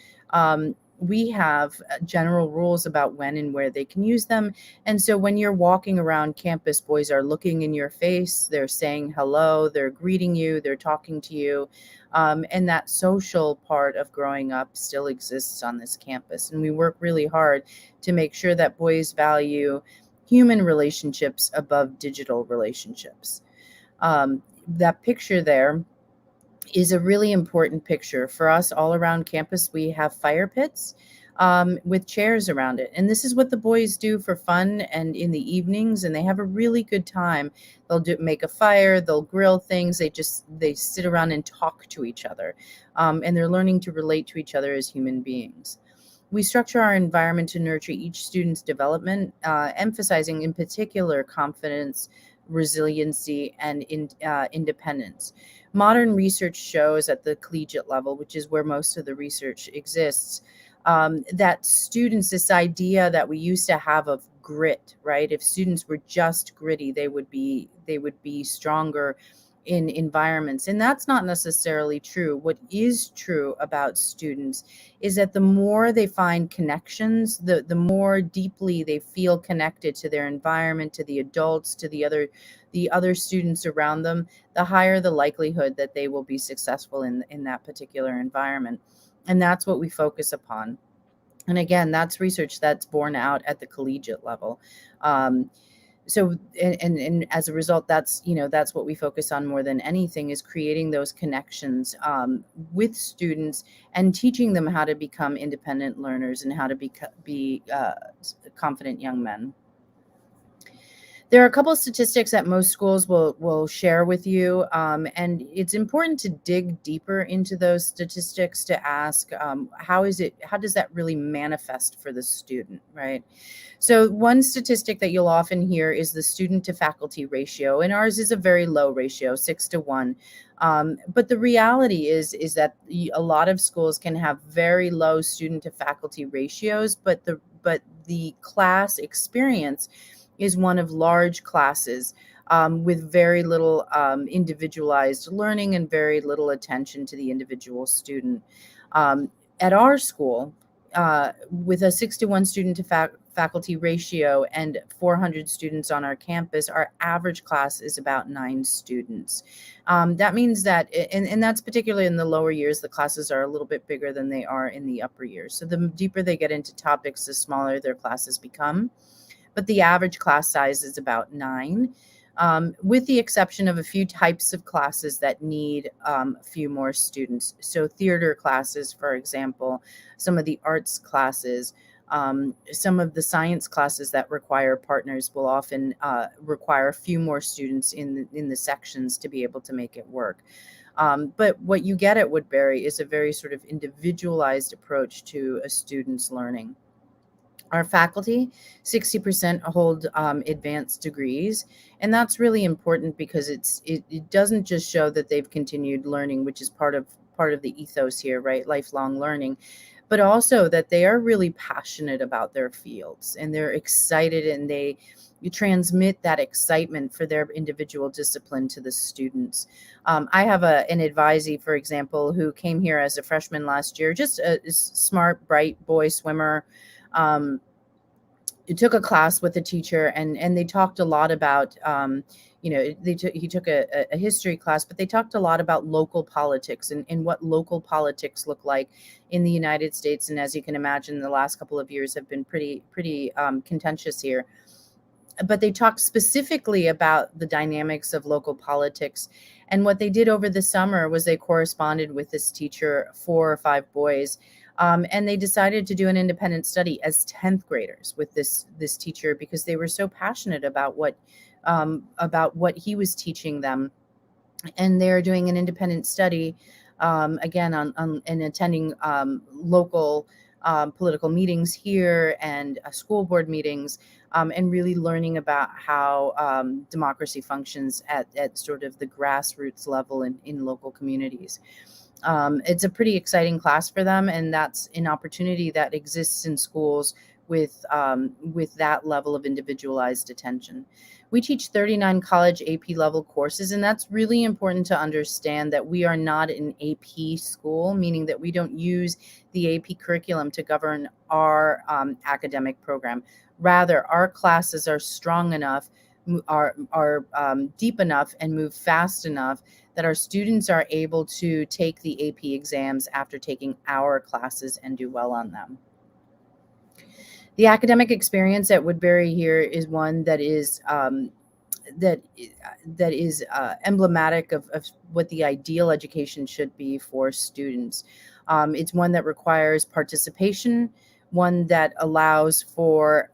we have general rules about when and where they can use them. And so when you're walking around campus, boys are looking in your face, they're saying hello, they're greeting you, they're talking to you. And that social part of growing up still exists on this campus. And we work really hard to make sure that boys value human relationships above digital relationships. That picture there is a really important picture. For us all around campus, we have fire pits with chairs around it. And this is what the boys do for fun and in the evenings, and they have a really good time. They'll make a fire, they'll grill things, they sit around and talk to each other. And they're learning to relate to each other as human beings. We structure our environment to nurture each student's development, emphasizing in particular confidence, resiliency, and independence. Modern research shows at the collegiate level, which is where most of the research exists, that students, this idea that we used to have of grit, right? If students were just gritty, they would be stronger in environments. And that's not necessarily true. What is true about students is that the more they find connections, the more deeply they feel connected to their environment, to the adults, to the other students around them, the higher the likelihood that they will be successful in that particular environment. And that's what we focus upon. And again, that's research that's borne out at the collegiate level. So as a result, that's what we focus on more than anything, is creating those connections with students and teaching them how to become independent learners and how to be confident young men. There are a couple of statistics that most schools will share with you, and it's important to dig deeper into those statistics to ask how does that really manifest for the student, right? So one statistic that you'll often hear is the student to faculty ratio, and ours is a very low ratio, 6-1. But the reality is that a lot of schools can have very low student to faculty ratios, but the class experience is one of large classes with very little individualized learning and very little attention to the individual student. At our school, with a 6-1 student to faculty ratio and 400 students on our campus, our average class is about 9 students. That means that, and that's particularly in the lower years, the classes are a little bit bigger than they are in the upper years. So the deeper they get into topics, the smaller their classes become. But the average class size is about 9, with the exception of a few types of classes that need a few more students. So theater classes, for example, some of the arts classes, some of the science classes that require partners will often require a few more students in the sections to be able to make it work. But what you get at Woodbury is a very sort of individualized approach to a student's learning. Our faculty, 60% hold advanced degrees, and that's really important because it doesn't just show that they've continued learning, which is part of the ethos here, right? Lifelong learning, but also that they are really passionate about their fields and they're excited, and you transmit that excitement for their individual discipline to the students. I have an advisee, for example, who came here as a freshman last year, just a smart, bright boy swimmer. He took a class with a teacher, and they talked a lot about, he took a history class, but they talked a lot about local politics and what local politics look like in the United States. And as you can imagine, the last couple of years have been pretty contentious here. But they talked specifically about the dynamics of local politics. And what they did over the summer was they corresponded with this teacher, 4 or 5 boys, and they decided to do an independent study as 10th graders with this teacher because they were so passionate about what he was teaching them. And they're doing an independent study, again, on and attending local political meetings here and school board meetings, and really learning about how democracy functions at sort of the grassroots level in local communities. It's a pretty exciting class for them, and that's an opportunity that exists in schools with that level of individualized attention. We teach 39 college AP level courses, and that's really important to understand that we are not an AP school, meaning that we don't use the AP curriculum to govern our academic program. Rather, our classes are strong enough, are deep enough, and move fast enough that our students are able to take the AP exams after taking our classes and do well on them. The academic experience at Woodbury here is one that is emblematic of what the ideal education should be for students. It's one that requires participation, one that allows for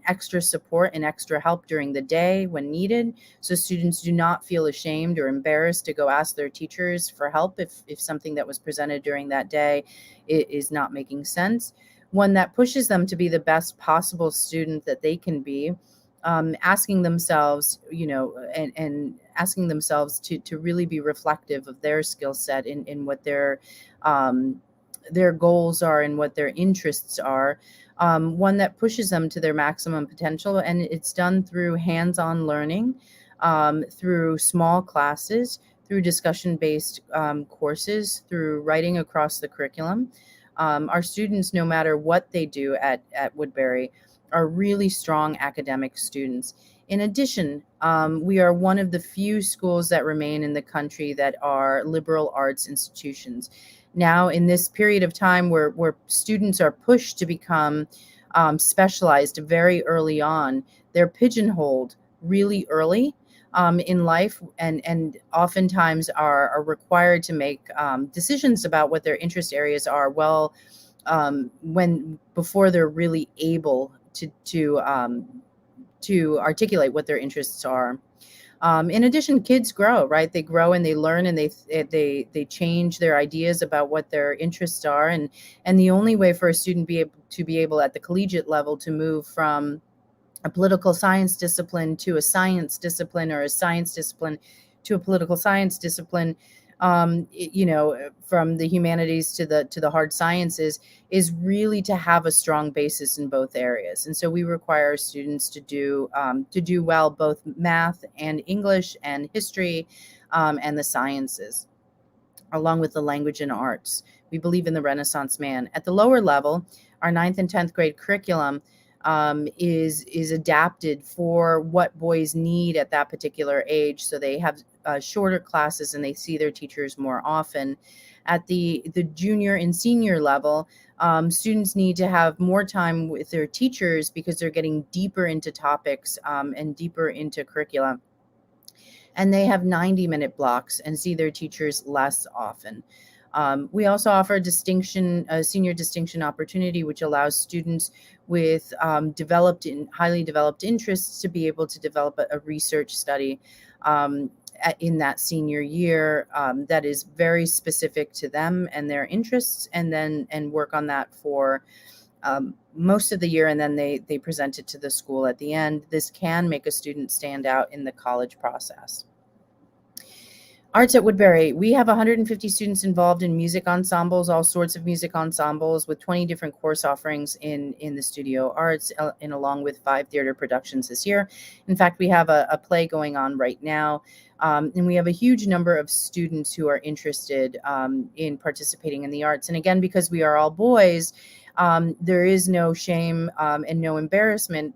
extra support and extra help during the day when needed, so students do not feel ashamed or embarrassed to go ask their teachers for help if something that was presented during that day is not making sense. One that pushes them to be the best possible student that they can be, asking themselves, and asking themselves to really be reflective of their skill set in what their goals are and what their interests are. One that pushes them to their maximum potential, and it's done through hands-on learning, through small classes, through discussion-based courses, through writing across the curriculum. Our students, no matter what they do at Woodbury, are really strong academic students. In addition, we are one of the few schools that remain in the country that are liberal arts institutions. Now, in this period of time where students are pushed to become specialized very early on, they're pigeonholed really early in life, and oftentimes are required to make decisions about what their interest areas are before they're really able to articulate what their interests are. In addition, kids grow, right? They grow and they learn, and they change their ideas about what their interests are, and the only way for a student to be able at the collegiate level to move from a political science discipline to a science discipline, or a science discipline to a political science discipline, from the humanities to the hard sciences, is really to have a strong basis in both areas. And so we require students to do well both math and English and history, and the sciences, along with the language and arts. We believe in the Renaissance man. At the lower level, our 9th and 10th grade curriculum is adapted for what boys need at that particular age. So they have shorter classes and they see their teachers more often. At the junior and senior level, students need to have more time with their teachers because they're getting deeper into topics and deeper into curricula. And they have 90-minute blocks and see their teachers less often. We also offer a senior distinction opportunity, which allows students with highly developed interests to be able to develop a research study in that senior year that is very specific to them and their interests, and work on that for most of the year, and then they present it to the school at the end. This can make a student stand out in the college process. Arts at Woodbury. We have 150 students involved in music ensembles, all sorts of music ensembles, with 20 different course offerings in the studio arts, and along with 5 theater productions this year. In fact, we have a play going on right now, and we have a huge number of students who are interested in participating in the arts. And again, because we are all boys, there is no shame and no embarrassment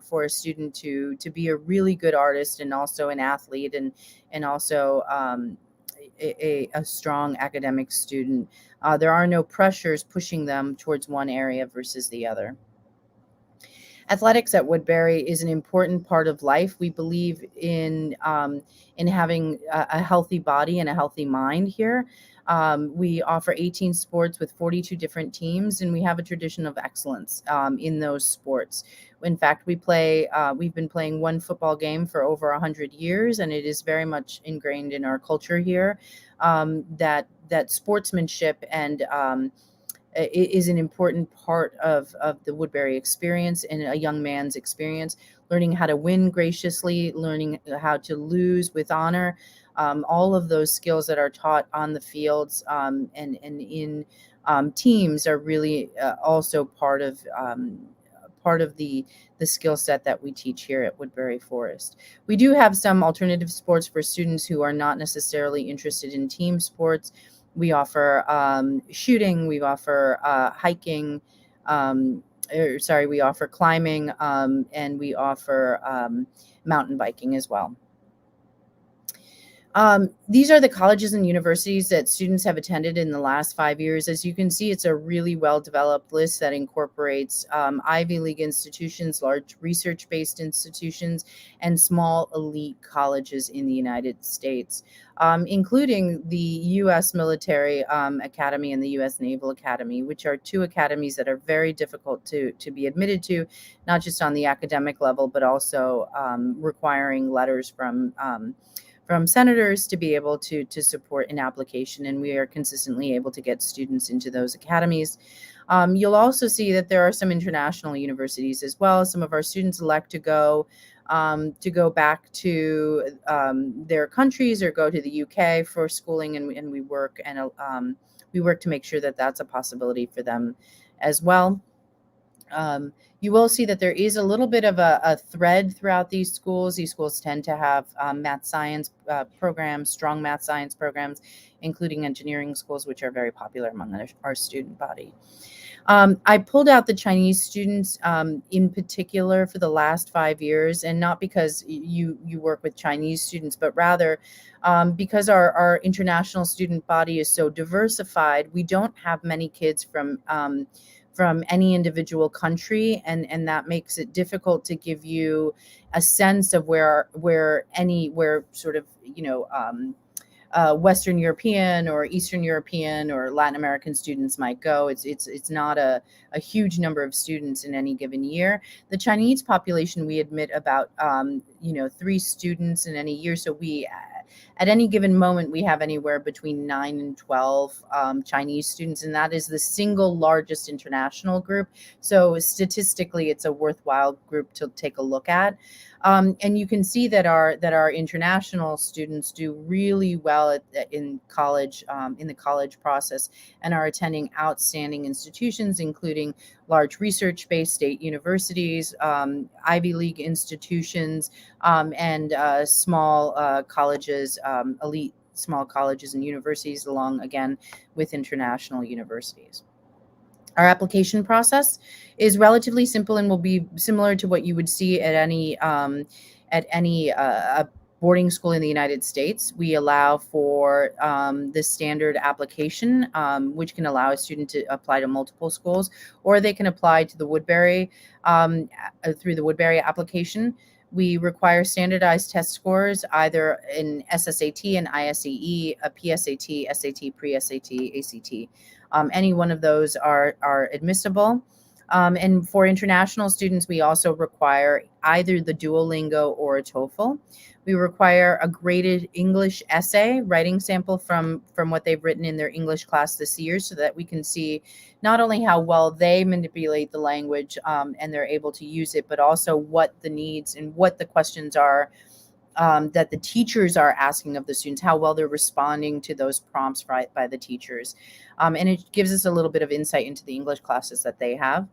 for a student to be a really good artist and also an athlete and also a strong academic student. There are no pressures pushing them towards one area versus the other. Athletics at Woodbury is an important part of life. We believe in having a healthy body and a healthy mind here. We offer 18 sports with 42 different teams, and we have a tradition of excellence in those sports. In fact, we've been playing one football game for over 100 years, and it is very much ingrained in our culture here that sportsmanship and is an important part of the Woodbury experience and a young man's experience, learning how to win graciously, learning how to lose with honor. All of those skills that are taught on the fields and in teams are really also part of the skill set that we teach here at Woodbury Forest. We do have some alternative sports for students who are not necessarily interested in team sports. We offer shooting, we offer hiking, we offer climbing, and we offer mountain biking as well. These are the colleges and universities that students have attended in the last 5 years. As you can see, it's a really well-developed list that incorporates Ivy League institutions, large research-based institutions, and small elite colleges in the United States, including the U.S. Military Academy and the U.S. Naval Academy, which are 2 academies that are very difficult to be admitted to, not just on the academic level, but also requiring letters from senators to be able to support an application, and we are consistently able to get students into those academies. You'll also see that there are some international universities as well. Some of our students elect to go back to their countries or go to the UK for schooling, and we work to make sure that that's a possibility for them as well. You will see that there is a little bit of a thread throughout these schools. These schools tend to have math science programs, strong math science programs, including engineering schools, which are very popular among our student body. I pulled out the Chinese students in particular for the last 5 years, and not because you work with Chinese students, but rather because our international student body is so diversified. We don't have many kids from any individual country, and that makes it difficult to give you a sense of where sort of, Western European or Eastern European or Latin American students might go. It's not a huge number of students in any given year. The Chinese population, we admit about 3 students in any year. So we at any given moment, we have anywhere between 9 and 12 Chinese students, and that is the single largest international group. So statistically, it's a worthwhile group to take a look at. And you can see that our international students do really well in college, in the college process, and are attending outstanding institutions, including large research-based state universities, Ivy League institutions, and small colleges, elite small colleges and universities, along again with international universities. Our application process is relatively simple and will be similar to what you would see at any boarding school in the United States. We allow for the standard application, which can allow a student to apply to multiple schools, or they can apply to the Woodbury through the Woodbury application. We require standardized test scores, either in SSAT and ISEE, a PSAT, SAT, pre-SAT, ACT. Any one of those are admissible. And for international students, we also require either the Duolingo or a TOEFL. We require a graded English essay writing sample from what they've written in their English class this year, so that we can see not only how well they manipulate the language and they're able to use it, but also what the needs and what the questions are that the teachers are asking of the students, how well they're responding to those prompts by the teachers. And it gives us a little bit of insight into the English classes that they have.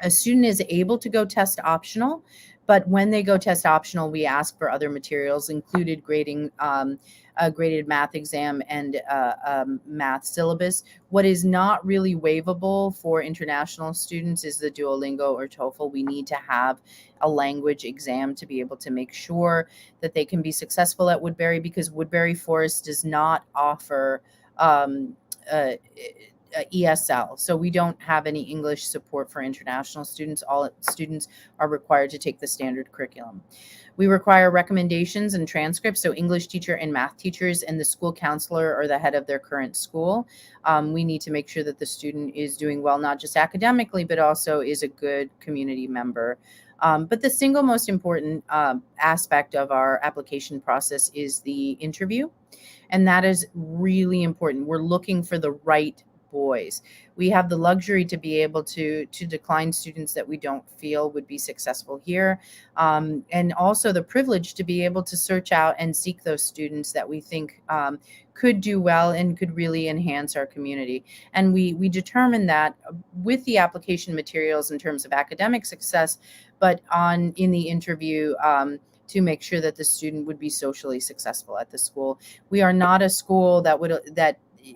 A student is able to go test optional, but when they go test optional, we ask for other materials, included grading, a graded math exam and math syllabus. What is not really waivable for international students is the Duolingo or TOEFL. We need to have a language exam to be able to make sure that they can be successful at Woodbury, because Woodbury Forest does not offer ESL. So we don't have any English support for international students. All students are required to take the standard curriculum. We require recommendations and transcripts. So English teacher and math teachers and the school counselor or the head of their current school. We need to make sure that the student is doing well, not just academically, but also is a good community member. But the single most important aspect of our application process is the interview. And that is really important. We're looking for the right boys. We have the luxury to be able to decline students that we don't feel would be successful here, and also the privilege to be able to search out and seek those students that we think could do well and could really enhance our community. And we determine that with the application materials in terms of academic success, but in the interview to make sure that the student would be socially successful at the school. We are not a school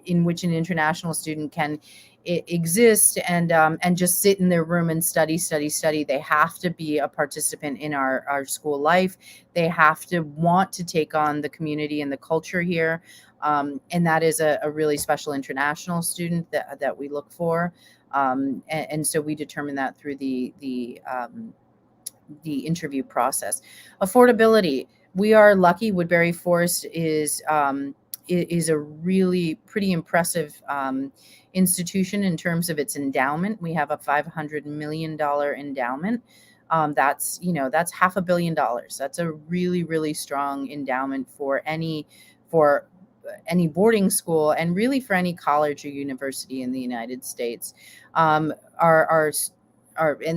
in which an international student can exist and just sit in their room and study. They have to be a participant in our school life. They have to want to take on the community and the culture here. And that is a really special international student that we look for. And so we determine that through the interview process. Affordability. We are lucky. Woodbury Forest is a really pretty impressive institution in terms of its endowment. We have a $500 million endowment. That's $500 million. That's a really, really strong endowment for any boarding school and really for any college or university in the United States. And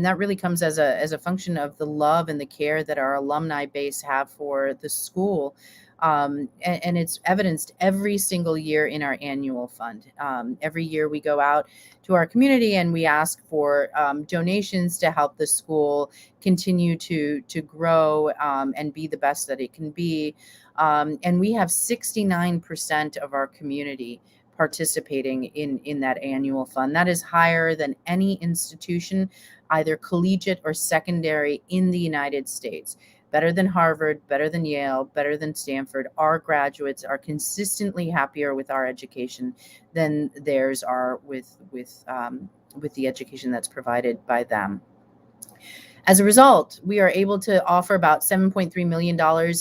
that really comes as a function of the love and the care that our alumni base have for the school. And it's evidenced every single year in our annual fund. Every year we go out to our community and we ask for donations to help the school continue to grow and be the best that it can be. And we have 69% of our community participating in that annual fund. That is higher than any institution, either collegiate or secondary, in the United States. Better than Harvard, better than Yale, better than Stanford. Our graduates are consistently happier with our education than theirs are with the education that's provided by them. As a result, we are able to offer about $7.3 million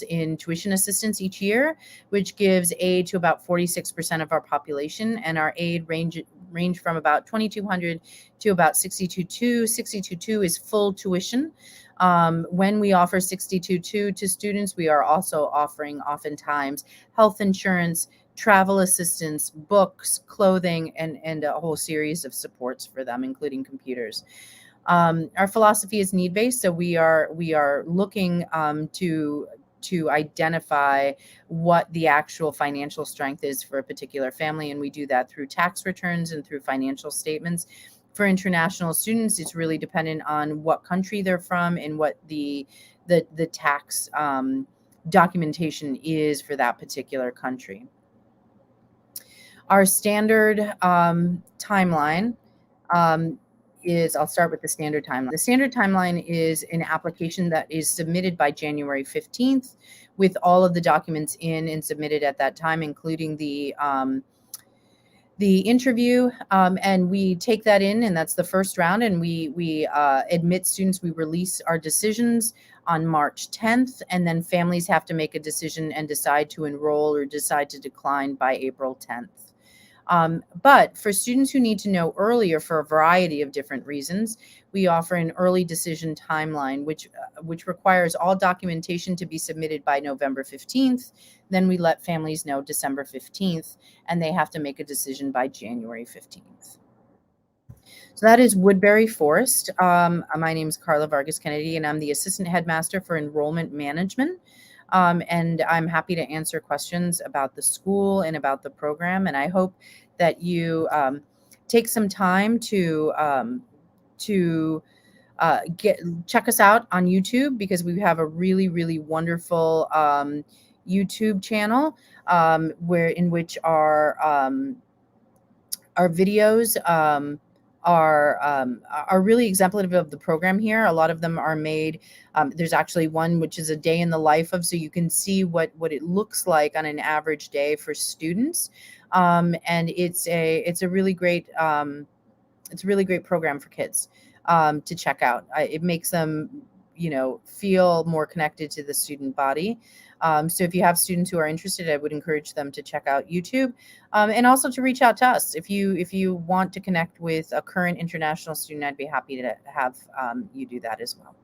in tuition assistance each year, which gives aid to about 46% of our population, and our aid range from about $2,200 to about $62,200. $62,200 is full tuition. When we offer $62,200 to students, we are also offering oftentimes health insurance, travel assistance, books, clothing, and a whole series of supports for them, including computers. Our philosophy is need-based, so we are looking to identify what the actual financial strength is for a particular family, and we do that through tax returns and through financial statements. For international students, it's really dependent on what country they're from and what the tax documentation is for that particular country. Our standard timeline I'll start with the standard timeline. The standard timeline is an application that is submitted by January 15th with all of the documents in and submitted at that time, including the interview, and we take that in, and that's the first round, and we admit students. We release our decisions on March 10th, and then families have to make a decision and decide to enroll or decide to decline by April 10th. But for students who need to know earlier for a variety of different reasons, we offer an early decision timeline, which requires all documentation to be submitted by November 15th. Then we let families know December 15th, and they have to make a decision by January 15th. So that is Woodbury Forest. My name is Carla Vargas Kennedy, and I'm the Assistant Headmaster for Enrollment Management. And I'm happy to answer questions about the school and about the program. And I hope that you take some time to check us out on YouTube, because we have a really, really wonderful YouTube channel in which our videos are really exemplative of the program here. A lot of them are made. There's actually one which is a day in the life of, so you can see what it looks like on an average day for students. And it's a really great program for kids to check out. It makes them, feel more connected to the student body. So if you have students who are interested, I would encourage them to check out YouTube, and also to reach out to us. If you want to connect with a current international student, I'd be happy to have you do that as well.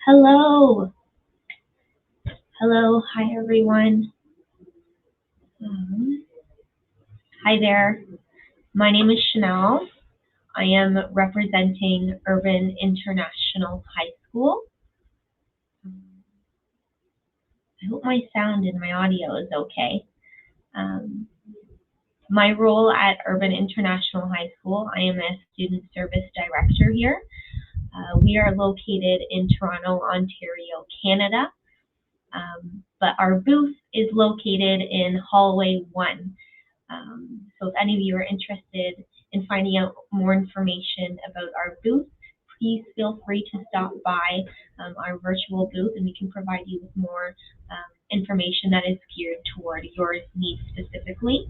Hello. Hello. Hi, everyone. Hi there. My name is Chanel. I am representing Urban International High School. I hope my sound and my audio is okay. My role at Urban International High School, I am a student service director here. We are located in Toronto, Ontario, Canada. But our booth is located in hallway 1. So if any of you are interested in finding out more information about our booth, please feel free to stop by our virtual booth and we can provide you with more information that is geared toward your needs specifically.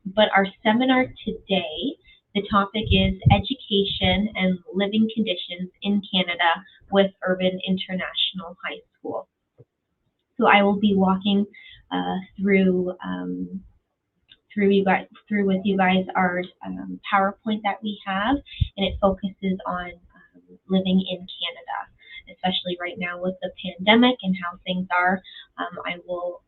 But our seminar today, the topic is Education and Living Conditions in Canada with Urban International High School. So I will be walking through with you guys our PowerPoint that we have, and it focuses on living in Canada, especially right now with the pandemic and how things are. I will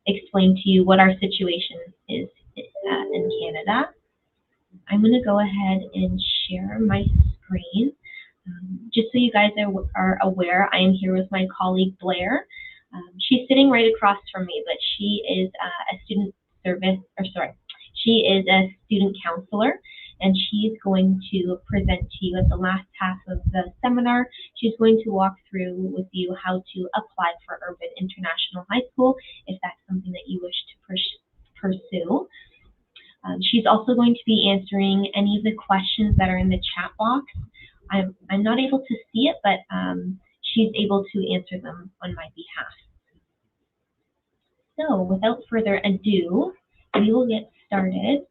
explain to you what our situation is in Canada. I'm going to go ahead and share my screen. Just so you guys are aware, I am here with my colleague Blair. She's sitting right across from me, but she is she is a student counselor, and she's going to present to you at the last half of the seminar. She's going to walk through with you how to apply for Urban International High School if that's something that you wish to pursue. She's also going to be answering any of the questions that are in the chat box. I'm not able to see it, but she's able to answer them on my behalf. So without further ado, we will get started.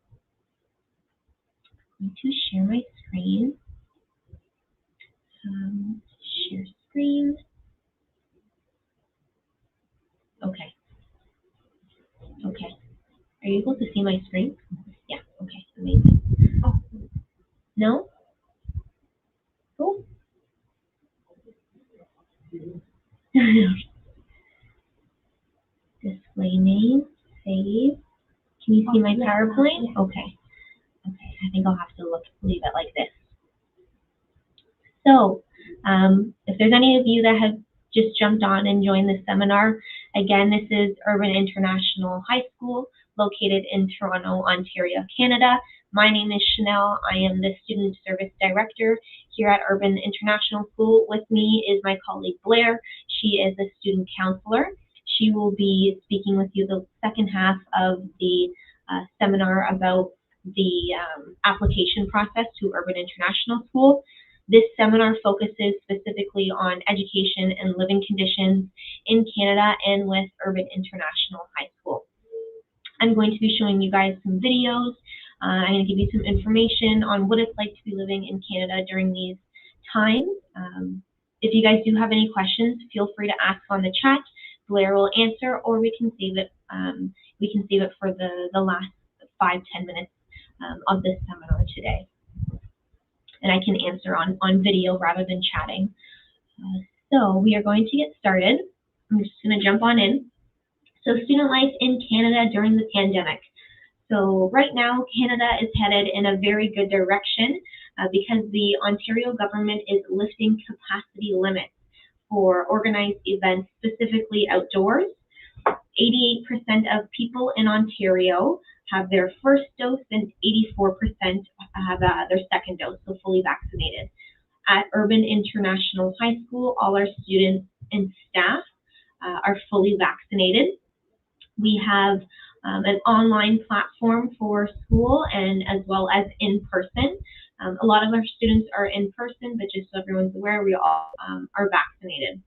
I'm going to share my screen. Share screen. Okay. Okay. Are you able to see my screen? Yeah. Okay. Amazing. Oh. No? Oh. Display name. Save. Can you see my PowerPoint? Okay. Okay. I think I'll have to leave it like this. So, if there's any of you that have just jumped on and joined the seminar, again, this is Urban International High School, located in Toronto, Ontario, Canada. My name is Chanel. I am the Student Service Director here at Urban International School. With me is my colleague Blair. She is a student counselor. She will be speaking with you the second half of the seminar about the application process to Urban International School. This seminar focuses specifically on education and living conditions in Canada and with Urban International High School. I'm going to be showing you guys some videos. I'm going to give you some information on what it's like to be living in Canada during these times. If you guys do have any questions, feel free to ask on the chat. Blair will answer, or we can save it. For the last 5-10 minutes of this seminar today. And I can answer on video rather than chatting. So we are going to get started. I'm just going to jump on in. So student life in Canada during the pandemic. So right now, Canada is headed in a very good direction because the Ontario government is lifting capacity limits for organized events, specifically outdoors. 88% of people in Ontario have their first dose and 84% have their second dose, so fully vaccinated. At Urban International High School, all our students and staff are fully vaccinated. We have an online platform for school and as well as in person. A lot of our students are in person, but just so everyone's aware, we all are vaccinated.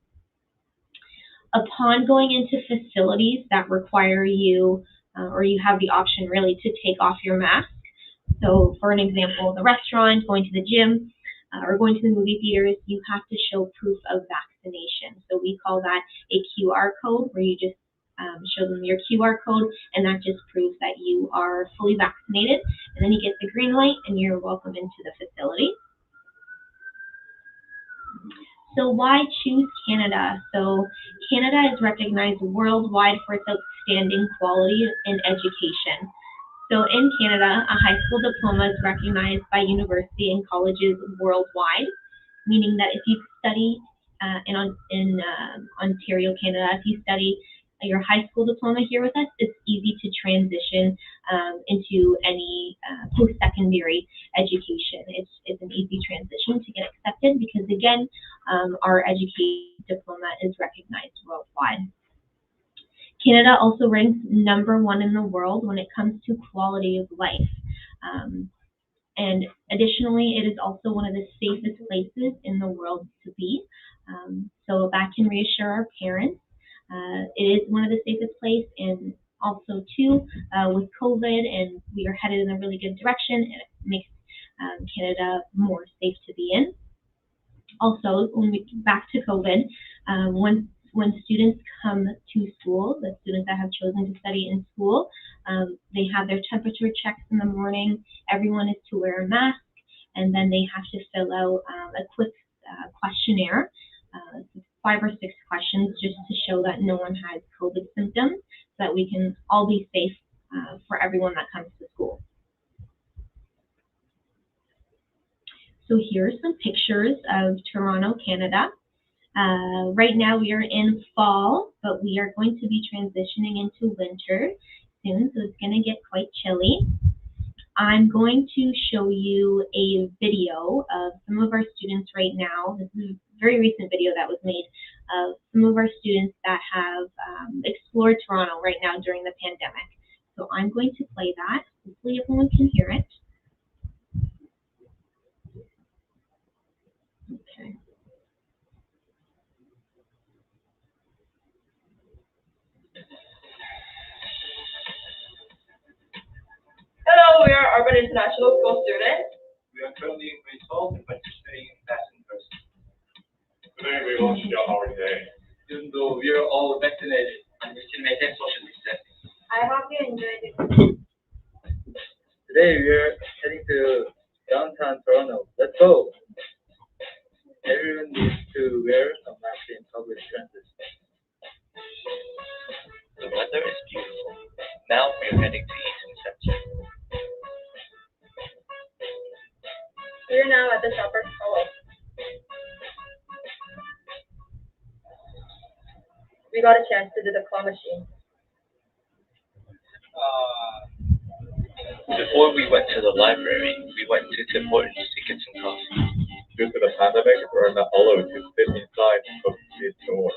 Upon going into facilities that require you or you have the option really to take off your mask. So for an example, the restaurant, going to the gym, or going to the movie theaters, you have to show proof of vaccination. So we call that a QR code, where you just show them your QR code, and that just proves that you are fully vaccinated. And then you get the green light, and you're welcome into the facility. So why choose Canada? So Canada is recognized worldwide for its outstanding quality in education. So in Canada, a high school diploma is recognized by university and colleges worldwide, meaning that if you study in Ontario, Canada, if you study your high school diploma here with us, it's easy to transition into any post-secondary education. It's an easy transition to get accepted because, again, our education diploma is recognized worldwide. Canada also ranks #1 in the world when it comes to quality of life. And additionally, it is also one of the safest places in the world to be. So that can reassure our parents. It is one of the safest places, and also too, with COVID, and we are headed in a really good direction, and it makes Canada more safe to be in. Also, back to COVID, when students come to school, the students that have chosen to study in school, they have their temperature checks in the morning. Everyone is to wear a mask, and then they have to fill out a quick questionnaire, 5 or 6 questions, just to show that no one has COVID symptoms, so that we can all be safe for everyone that comes to school. So here are some pictures of Toronto, Canada. Right now we are in fall, but we are going to be transitioning into winter soon, so it's going to get quite chilly. I'm going to show you a video of some of our students right now. This is a very recent video that was made of some of our students that have explored Toronto right now during the pandemic. So I'm going to play that. Hopefully everyone can hear it. Okay. Hello, we are Urban International School students. We are currently in grade 12 and participating in class in person. Today we will show our day. Even though we are all vaccinated and we still maintain social distancing. I hope you enjoyed it. Today we are heading to downtown Toronto. Let's go. Everyone needs to wear a mask in public transit. The weather is beautiful. Now we are heading to Eastern Center. We are now at the Shoppers Hall. We got a chance to do the claw machine. Before we went to the library, we went to Tim Hortons to get some coffee. Due to the pandemic, we're not allowed to sit inside of the store.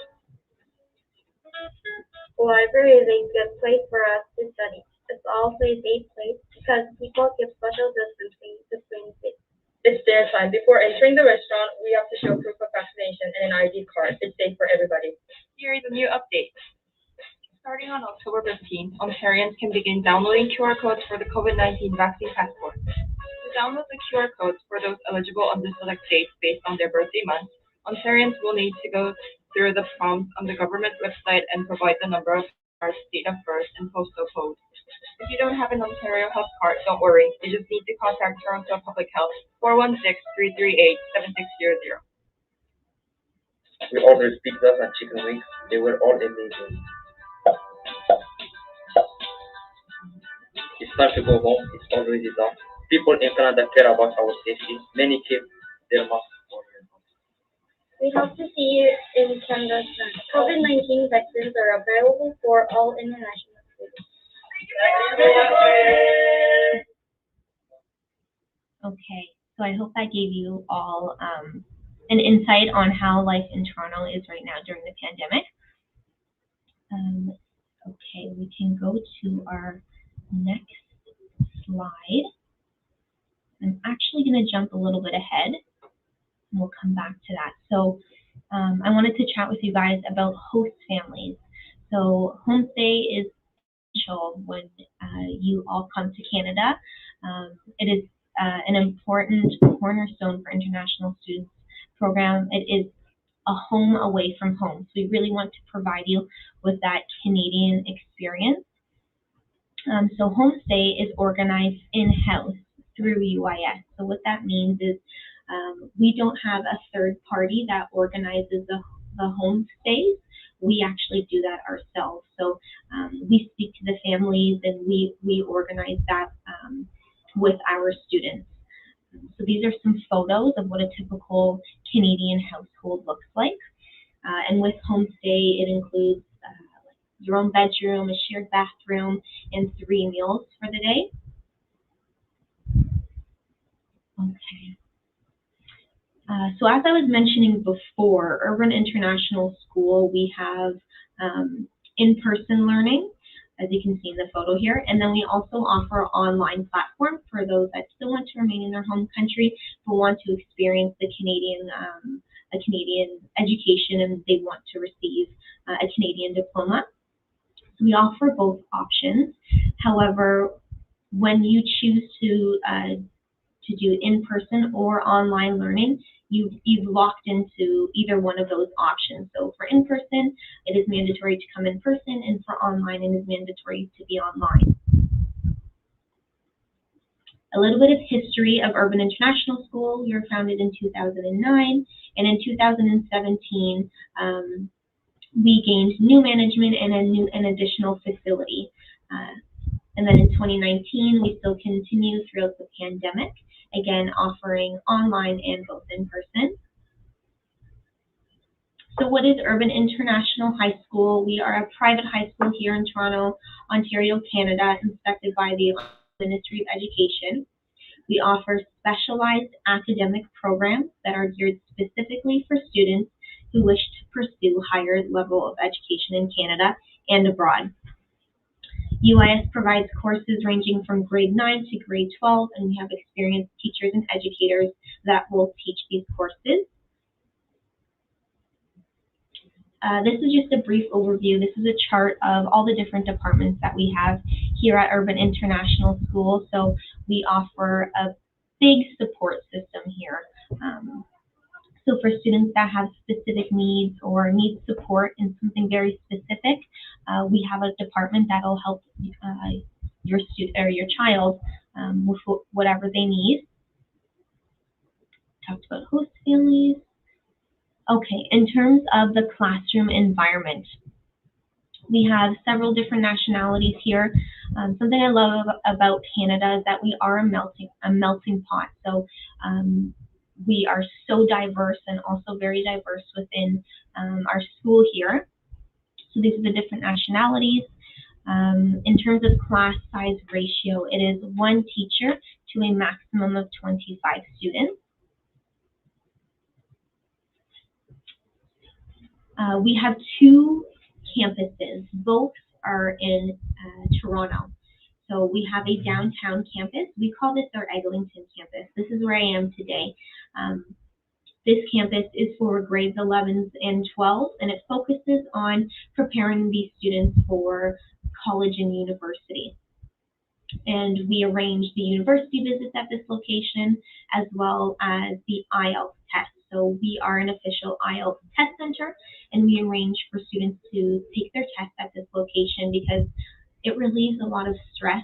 The library is a good place for us to study. It's also a safe place because people keep social distancing between seats. It's their time. Before entering the restaurant, we have to show proof of vaccination and an ID card. It's safe for everybody. Here is a new update. Starting on October 15th, Ontarians can begin downloading QR codes for the COVID-19 vaccine passport. To download the QR codes for those eligible on the select dates based on their birthday month, Ontarians will need to go through the prompts on the government website and provide the number of cards, date of birth, and postal code. If you don't have an Ontario Health Card, don't worry. You just need to contact Toronto Public Health 416-338-7600. We ordered pizzas and chicken wings. They were all amazing. It's time to go home. It's already dark. People in Canada care about our safety. Many keep their masks on. We hope to see you in Canada soon. COVID-19 vaccines are available for all international students. Okay, so I hope that gave you all an insight on how life in Toronto is right now during the pandemic. Okay, we can go to our next slide. I'm actually going to jump a little bit ahead, and we'll come back to that. So I wanted to chat with you guys about host families. So homestay is essential when you all come to Canada. It is an important cornerstone for international students program. It is a home away from home. So we really want to provide you with that Canadian experience. So homestay is organized in-house through UIS. So what that means is We don't have a third party that organizes the homestays. We actually do that ourselves. So we speak to the families and we organize that with our students. So these are some photos of what a typical Canadian household looks like. And with homestay, it includes your own bedroom, a shared bathroom, and 3 meals for the day. Okay. So as I was mentioning before, Urban International School, we have in-person learning, as you can see in the photo here, and then we also offer online platform for those that still want to remain in their home country but want to experience the Canadian education and they want to receive a Canadian diploma. So we offer both options. However, when you choose to do in-person or online learning, you've locked into either one of those options. So for in-person, it is mandatory to come in person, and for online, it is mandatory to be online. A little bit of history of Urban International School. We were founded in 2009, and in 2017, we gained new management and an additional facility. And then in 2019, we still continue throughout the pandemic, again, offering online and both in person. So what is Urban International High School? We are a private high school here in Toronto, Ontario, Canada, inspected by the Ministry of Education. We offer specialized academic programs that are geared specifically for students who wish to pursue higher level of education in Canada and abroad. UIS provides courses ranging from grade 9 to grade 12, and we have experienced teachers and educators that will teach these courses. This is just a brief overview. This is a chart of all the different departments that we have here at Urban International School. So we offer a big support system here. So for students that have specific needs or need support in something very specific, we have a department that will help your student or your child with whatever they need. Talked about host families. Okay, in terms of the classroom environment, we have several different nationalities here. Something I love about Canada is that we are a melting pot. So we are so diverse and also very diverse within our school here. So these are the different nationalities. In terms of class size ratio, it is 1 teacher to a maximum of 25 students. We have 2 campuses. Both are in Toronto. So we have a downtown campus. We call this our Eglinton campus. This is where I am today. This campus is for grades 11s and 12s, and it focuses on preparing these students for college and university. And we arrange the university visits at this location, as well as the IELTS test. So we are an official IELTS test center, and we arrange for students to take their test at this location because it relieves a lot of stress,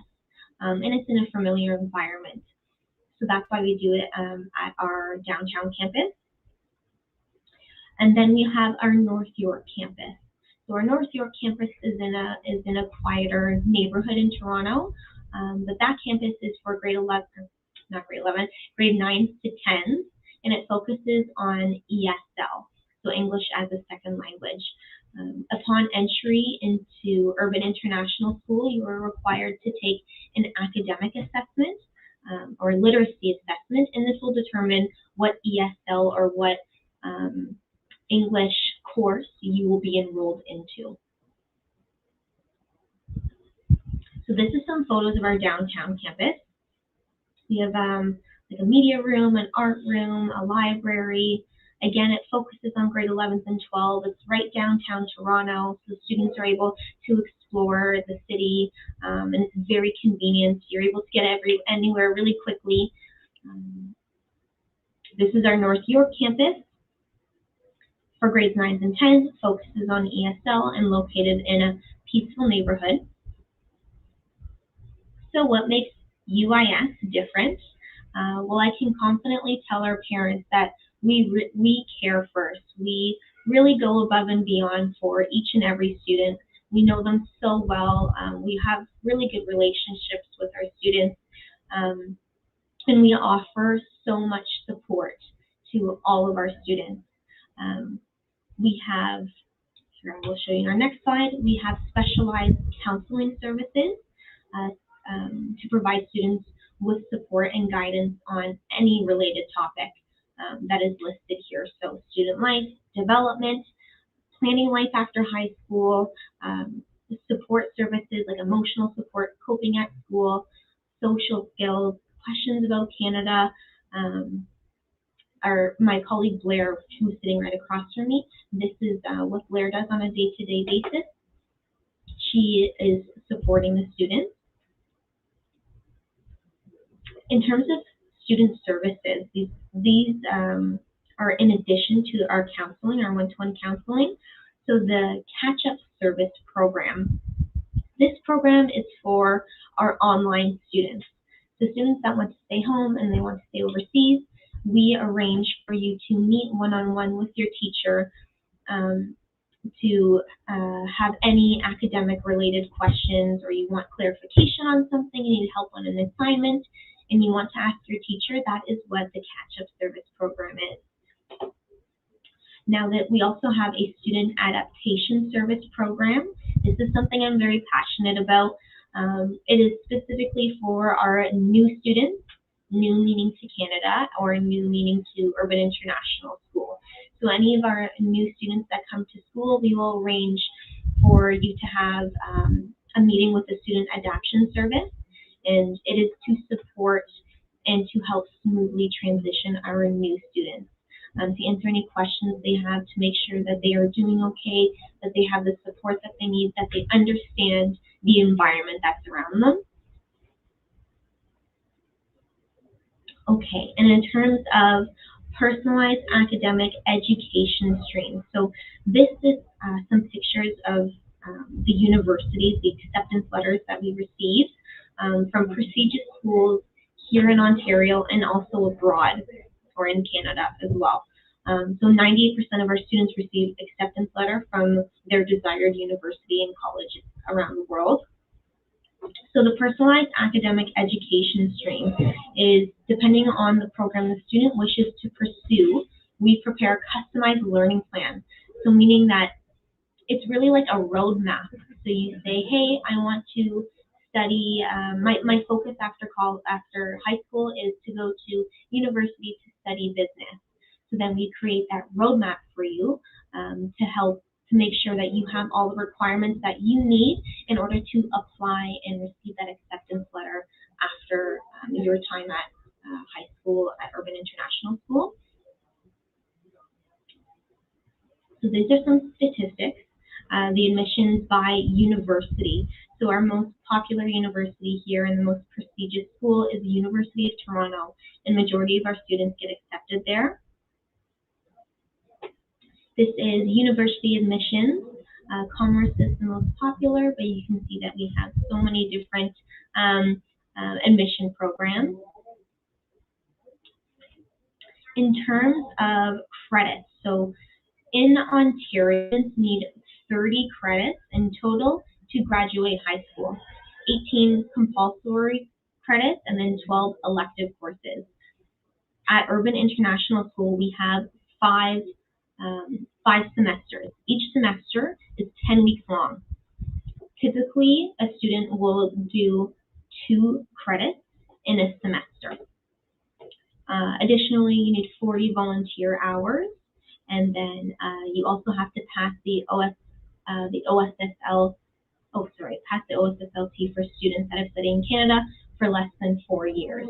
and it's in a familiar environment. So that's why we do it at our downtown campus. And then we have our North York campus. So our North York campus is in a quieter neighborhood in Toronto, but that campus is for grade 9 to 10, and it focuses on ESL, so English as a Second Language. Upon entry into Urban International School, you are required to take an academic assessment or literacy assessment, and this will determine what ESL or what English course you will be enrolled into. So this is some photos of our downtown campus. We have like a media room, an art room, a library. Again, it focuses on grade 11s and 12. It's right downtown Toronto, so students are able to explore the city, and it's very convenient. You're able to get anywhere really quickly. This is our North York campus. For grades 9s and 10s, focuses on ESL and located in a peaceful neighborhood. So what makes UIS different? Well, I can confidently tell our parents that we care first. We really go above and beyond for each and every student. We know them so well. We have really good relationships with our students, and we offer so much support to all of our students. We have, here I will show you in our next slide, we have specialized counseling services to provide students with support and guidance on any related topic that is listed here. So student life, development, planning life after high school, support services like emotional support, coping at school, social skills, questions about Canada. My colleague Blair, who's sitting right across from me, this is what Blair does on a day-to-day basis. She is supporting the students. In terms of student services, these are in addition to our counseling, our one-to-one counseling. So the catch-up service program. This program is for our online students. So students that want to stay home and they want to stay overseas, we arrange for you to meet one-on-one with your teacher to have any academic related questions, or you want clarification on something, you need help on an assignment, and you want to ask your teacher. That is what the catch-up service program is. Now that we also have a student adaptation service program. This is something I'm very passionate about. It is specifically for our new students, new meaning to Canada, or new meaning to Urban International School. So any of our new students that come to school, we will arrange for you to have a meeting with the student adaptation service, and it is to support and to help smoothly transition our new students. To answer any questions they have, to make sure that they are doing okay, that they have the support that they need, that they understand the environment that's around them. Okay, and in terms of personalized academic education streams, so this is some pictures of the universities, the acceptance letters that we received from prestigious schools here in Ontario and also abroad, or in Canada as well. So 98% of our students receive acceptance letter from their desired university and college around the world. So the personalized academic education stream is depending on the program the student wishes to pursue. We prepare a customized learning plan. So meaning that it's really like a roadmap. So you say, hey, I want to study, my focus after high school is to go to university to study business. So then we create that roadmap for you to help to make sure that you have all the requirements that you need in order to apply and receive that acceptance letter after your time at high school at Urban International School. So these are some statistics. The admissions by university. So our most popular university here and the most prestigious school is the University of Toronto, and majority of our students get accepted there. This is university admissions. Commerce is the most popular, but you can see that we have so many different admission programs. In terms of credits, so in Ontario, students need 30 credits in total to graduate high school, 18 compulsory credits, and then 12 elective courses. At Urban International School, we have five semesters. Each semester is 10 weeks long. Typically, a student will do 2 credits in a semester. Additionally, you need 40 volunteer hours, and then you also have to pass the pass the OSSLT for students that have studied in Canada for less than 4 years.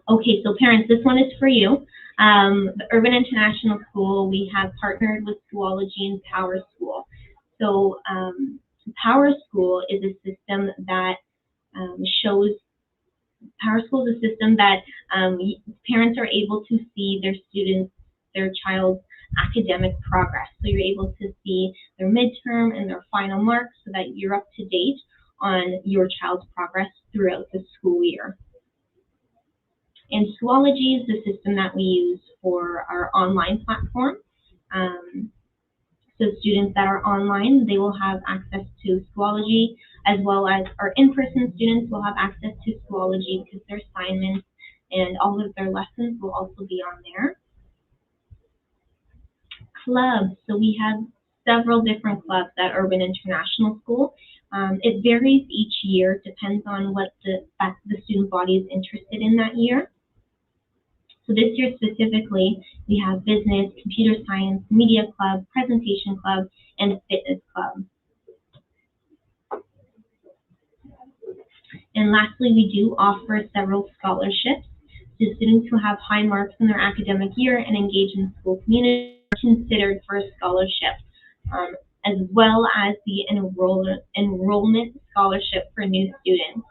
Okay, so parents, this one is for you. The Urban International School, we have partnered with Schoology and Power School. So Power School is a system that Power School is a system that parents are able to see their child's academic progress. So you're able to see their midterm and their final marks so that you're up to date on your child's progress throughout the school year. And Schoology is the system that we use for our online platform. So students that are online, they will have access to Schoology, as well as our in-person students will have access to Schoology because their assignments and all of their lessons will also be on there. Clubs, so we have several different clubs at Urban International School. It varies each year, depends on what the student body is interested in that year. So this year specifically, we have business, computer science, media club, presentation club, and fitness club. And lastly, we do offer several scholarships to students who have high marks in their academic year and engage in the school community are considered for a scholarship, as well as the enrollment scholarship for new students.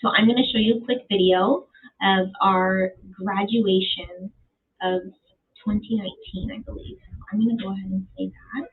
So I'm going to show you a quick video of our graduation of 2019, I believe. I'm going to go ahead and say that.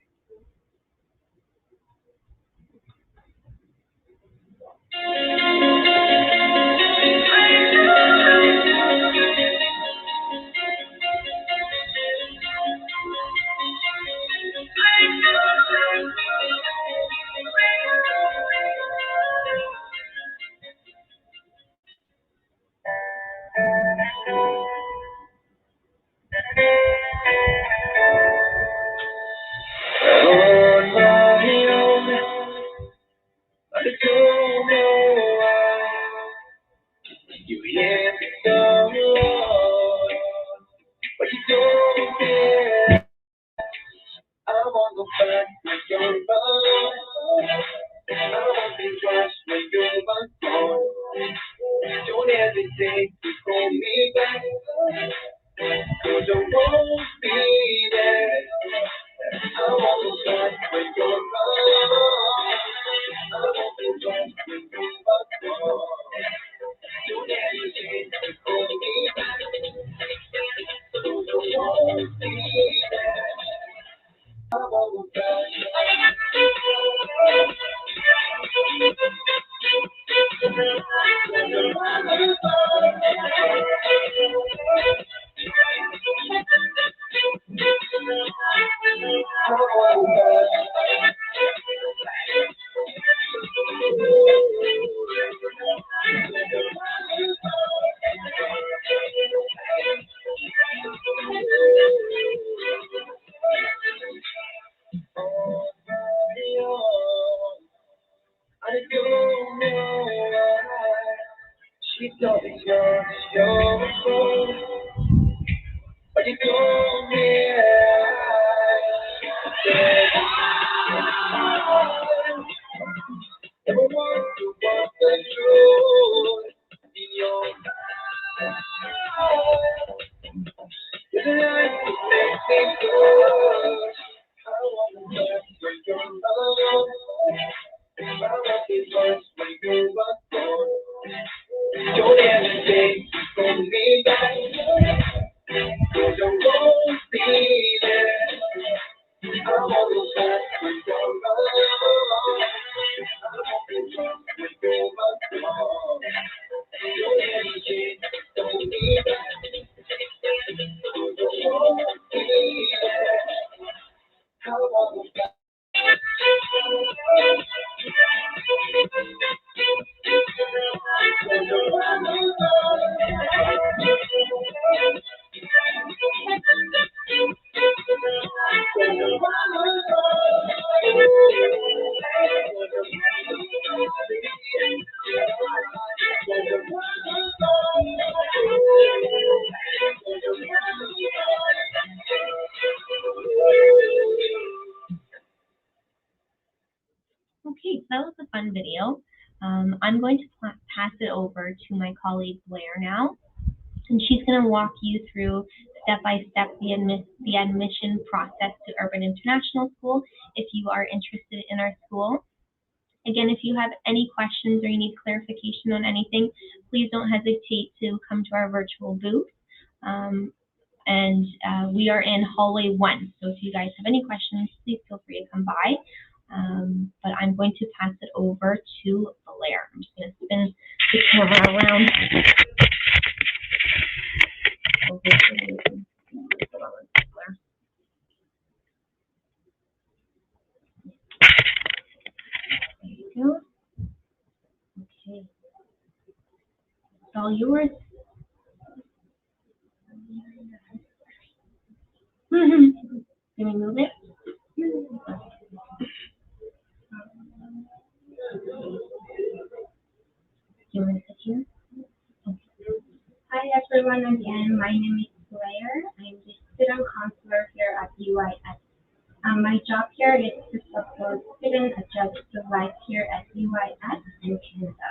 Okay, so that was a fun video. I'm going to pass it over to my colleague Blair now, and she's going to walk you through step by step the admission process to Urban International School if you are interested in our school. Again, if you have any questions or you need clarification on anything, please don't hesitate to come to our virtual booth. We are in hallway 1, so if you guys have any questions, please feel free to come by. But I'm going to pass it over to Blair. I'm just going to spin the camera around. There you go. Okay. It's all yours. Can we move it? You want to sit here? Hi everyone again. My name is Blair. I'm the student counselor here at UIS. My job here is to support students adjust to life here at UIS in Canada.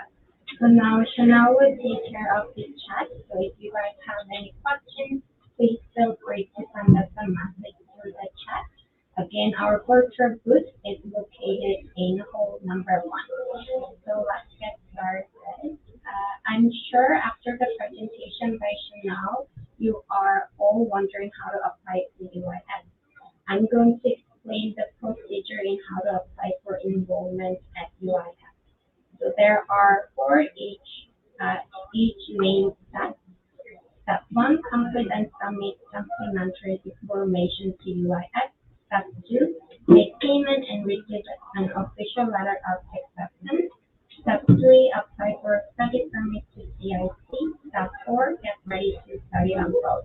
So now Chanel will take care of this chat. So if you guys have any questions, please feel free to send us a message through the chat. Again, our virtual booth is located in hall number 1. So let's get started. I'm sure after the presentation by Chanel, you are all wondering how to apply to UIS. I'm going to explain the procedure in how to apply for enrollment at UIS. So there are 4 each main step. Step 1, complete and submit supplementary information to UIS. Step 2, make payment and receive an official letter of acceptance. Step 3, apply for a study permit to CIC. Step 4, get ready to study abroad.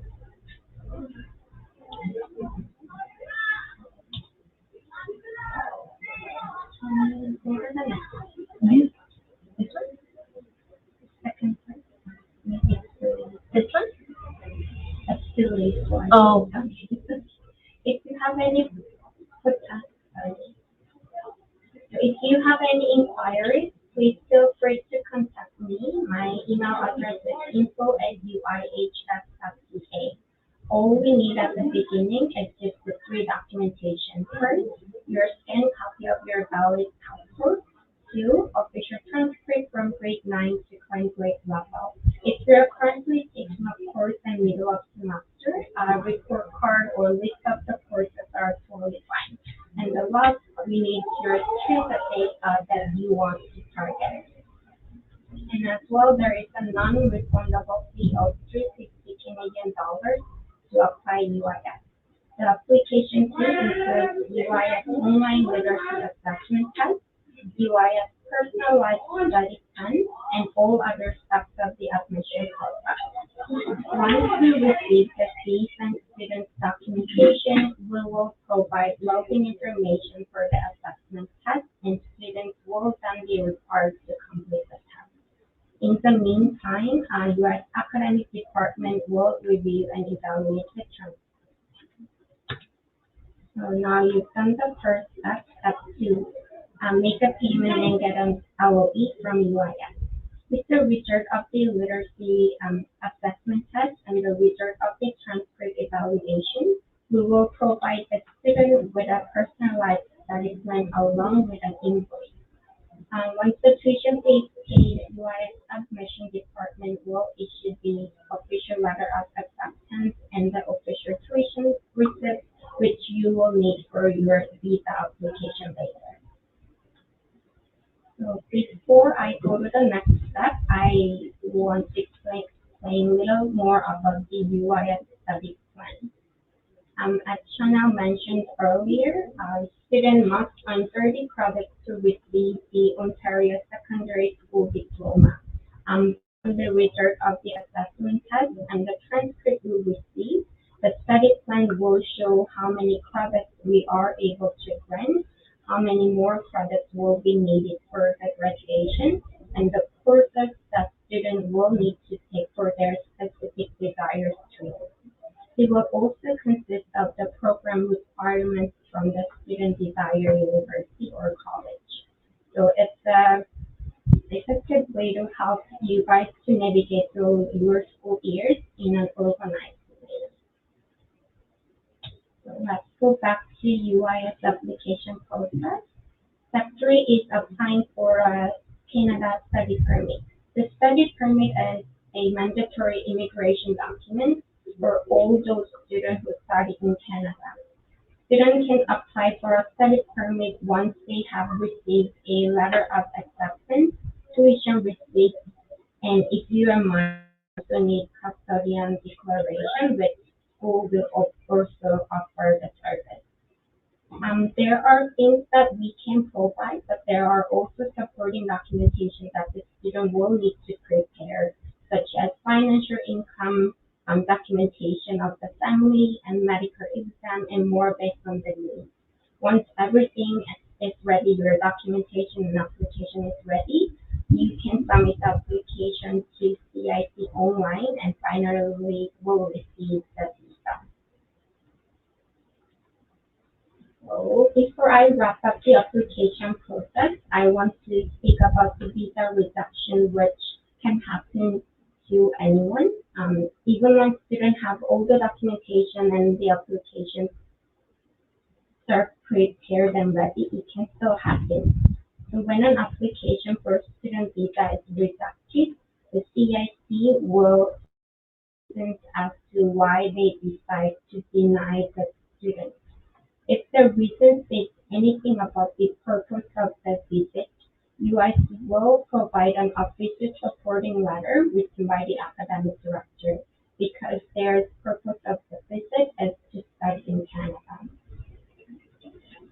Go to the next slide. This one? Second slide. Maybe this one? That's the least one. Oh, okay. If you have any, if you have any inquiries, please feel free to contact me. My email address is info@uihs.ca. All we need at the beginning is just the 3 documentation. First, your scanned copy of your valid passport. 2, official transcript from grade 9 to current grade level. If you're currently taking a course in middle of semester, a report card or list of the courses are totally fine. And the last, we need your certificate that you want to target. And as well, there is a non-refundable fee of $360 Canadian to apply UIS. The application fee includes UIS online literacy assessment test, UIS personalized study plan, and all other steps of the admission process. Once we receive the fees and students' documentation, we will provide login information for the assessment test, and students will then be required to complete the test. In the meantime, your academic department will review and evaluate the transcript. So now you've done the first step, step 2. Make a payment and get an LOE from UIS. With the result of the literacy assessment test and the result of the transcript evaluation, we will provide the student with a personalized study plan along with an invoice. Once the tuition fee is paid, UIS admission department will issue the official letter of acceptance and the official tuition receipt, which you will need for your visa application later. So before I go to the next step, I want to explain a little more about the UIS study plan. As Chanel mentioned earlier, students must earn 30 credits to receive the Ontario Secondary School Diploma. The result of the assessment test and the transcript we receive, the study plan will show how many credits we are able to grant, how many more credits will be needed for the graduation, and the courses that students will need to take for their specific desired stream. It will also consist of the program requirements from the student desired university or college. So it's a good way to help you guys to navigate through your school years in an organized way. So let's go back to UIS application process. Step 3 is applying for a Canada study permit. The study permit is a mandatory immigration document for all those students who study in Canada. Students can apply for a study permit once they have received a letter of acceptance, tuition receipt, and if you are minor, also need custodian declaration, which school will also offer the service. There are things that we can provide, but there are also supporting documentation that the student will need to prepare, such as financial income, documentation of the family and medical exam, and more based on the needs. Once everything is ready, your documentation and application is ready, you can submit the application to CIC online and finally will receive the visa. So before I wrap up the application process, I want to speak about the visa reduction, which can happen to anyone. Even when students have all the documentation and the application are prepared and ready, it can still happen. So when an application for student visa is rejected, the CIC will as to why they decide to deny the student. If the reason states anything about the purpose of the visit, Uis will provide an official supporting letter written by the academic director because their purpose of the visit is to study in Canada.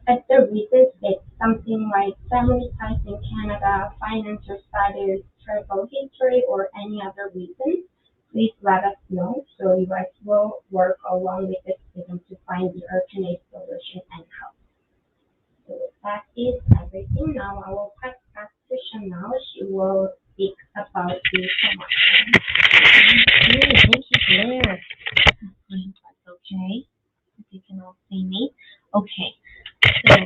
If the reason states something like family ties in Canada, financial status, travel history, or any other reason, please let us know so you guys will work along with the student to find the alternate solution and help. So that is everything. Now I will pass back to Chanel. She will speak about the promotion. Thank you, Blair. That's okay. If you can all see me. Okay. So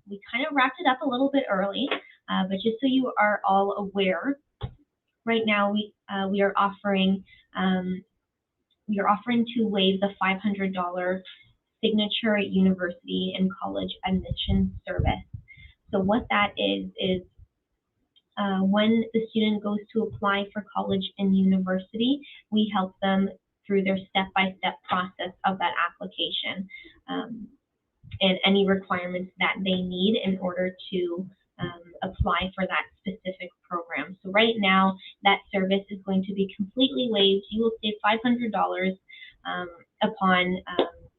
we kind of wrapped it up a little bit early, but just so you are all aware, right now we are offering to waive the $500 signature university and college admission service. So what that is when the student goes to apply for college and university, we help them through their step-by-step process of that application and any requirements that they need in order to apply for that specific program. So right now, that service is going to be completely waived. You will save $500 upon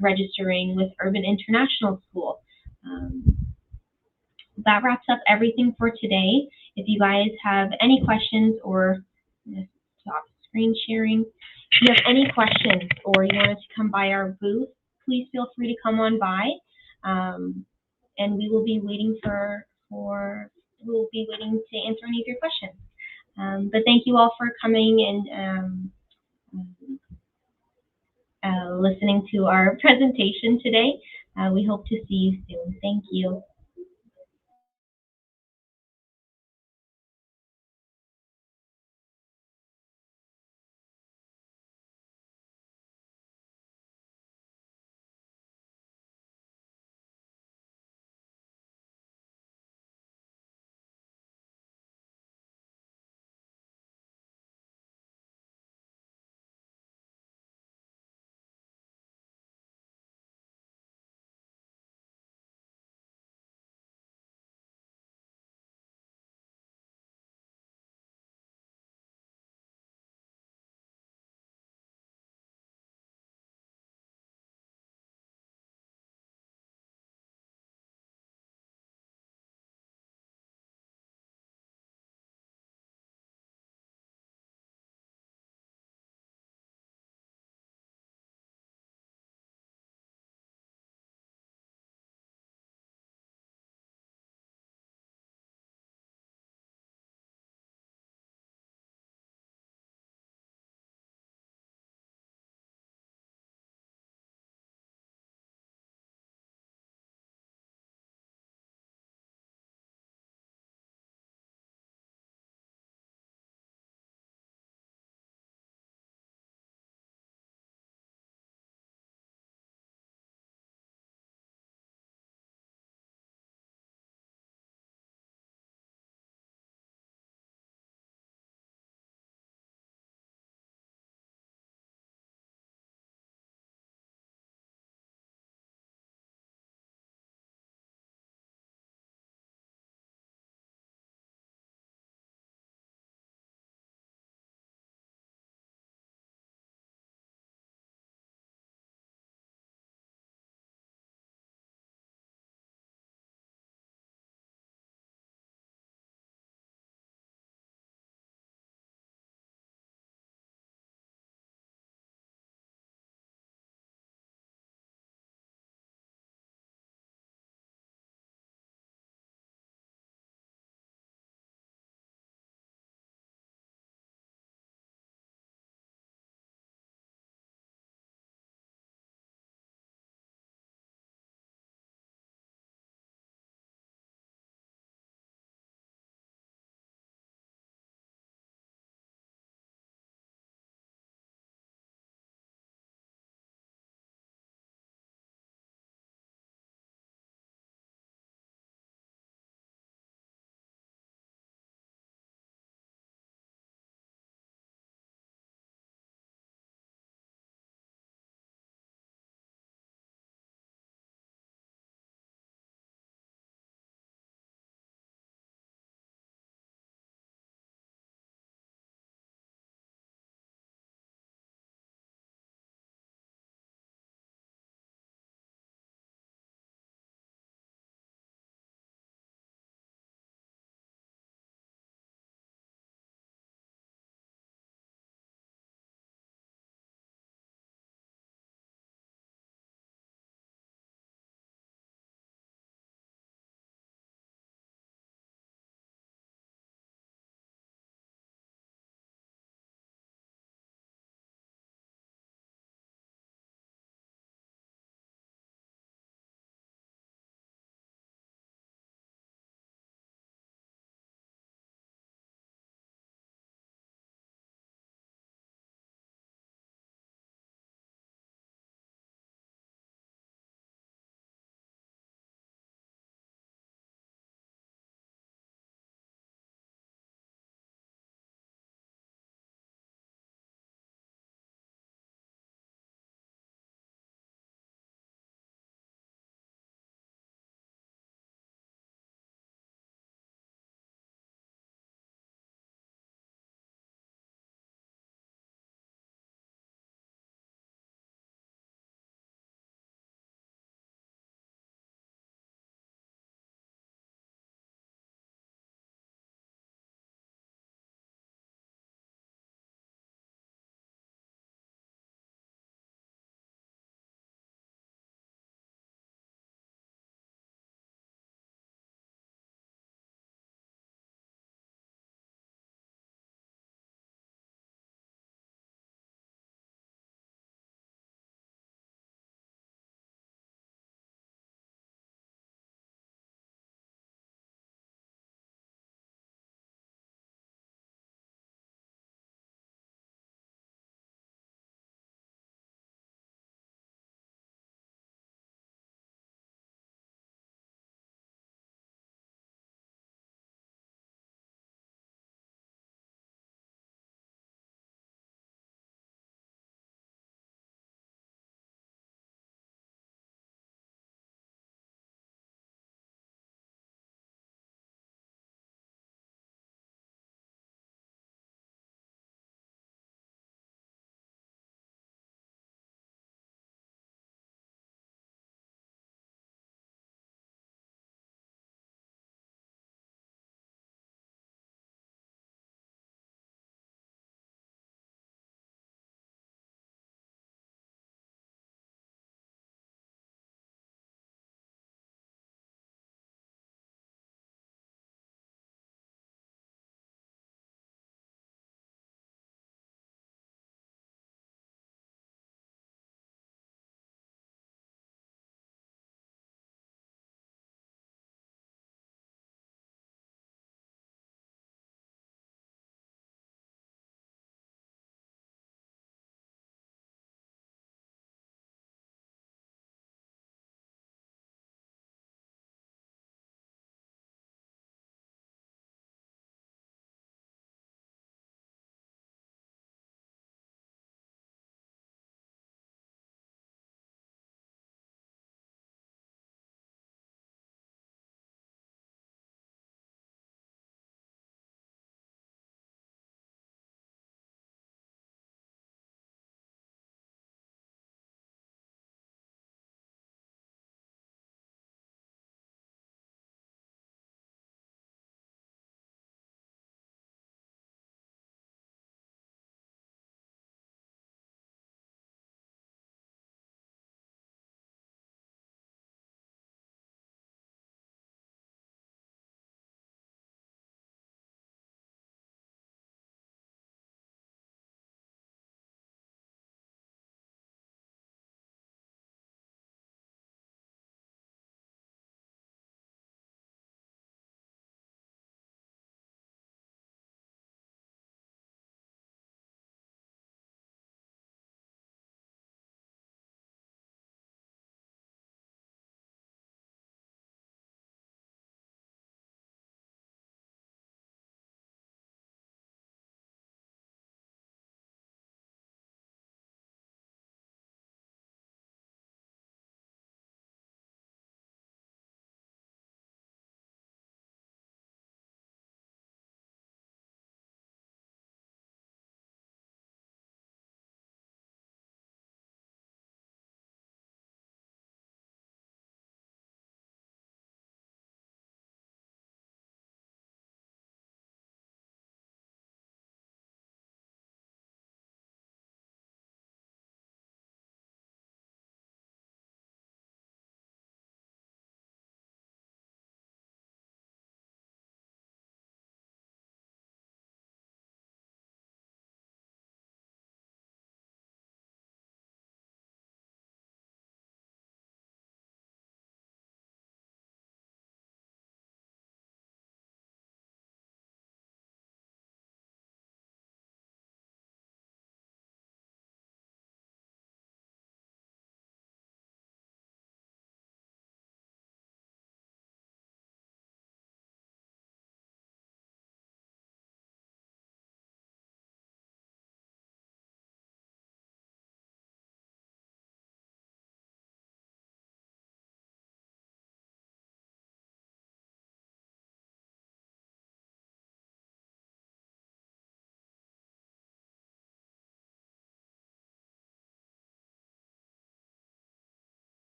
registering with Urban International School. That wraps up everything for today. If you guys have any questions or stop screen sharing, if you have any questions or you want us to come by our booth, please feel free to come on by, and we will be waiting to answer any of your questions. But thank you all for coming and listening to our presentation today. We hope to see you soon. Thank you.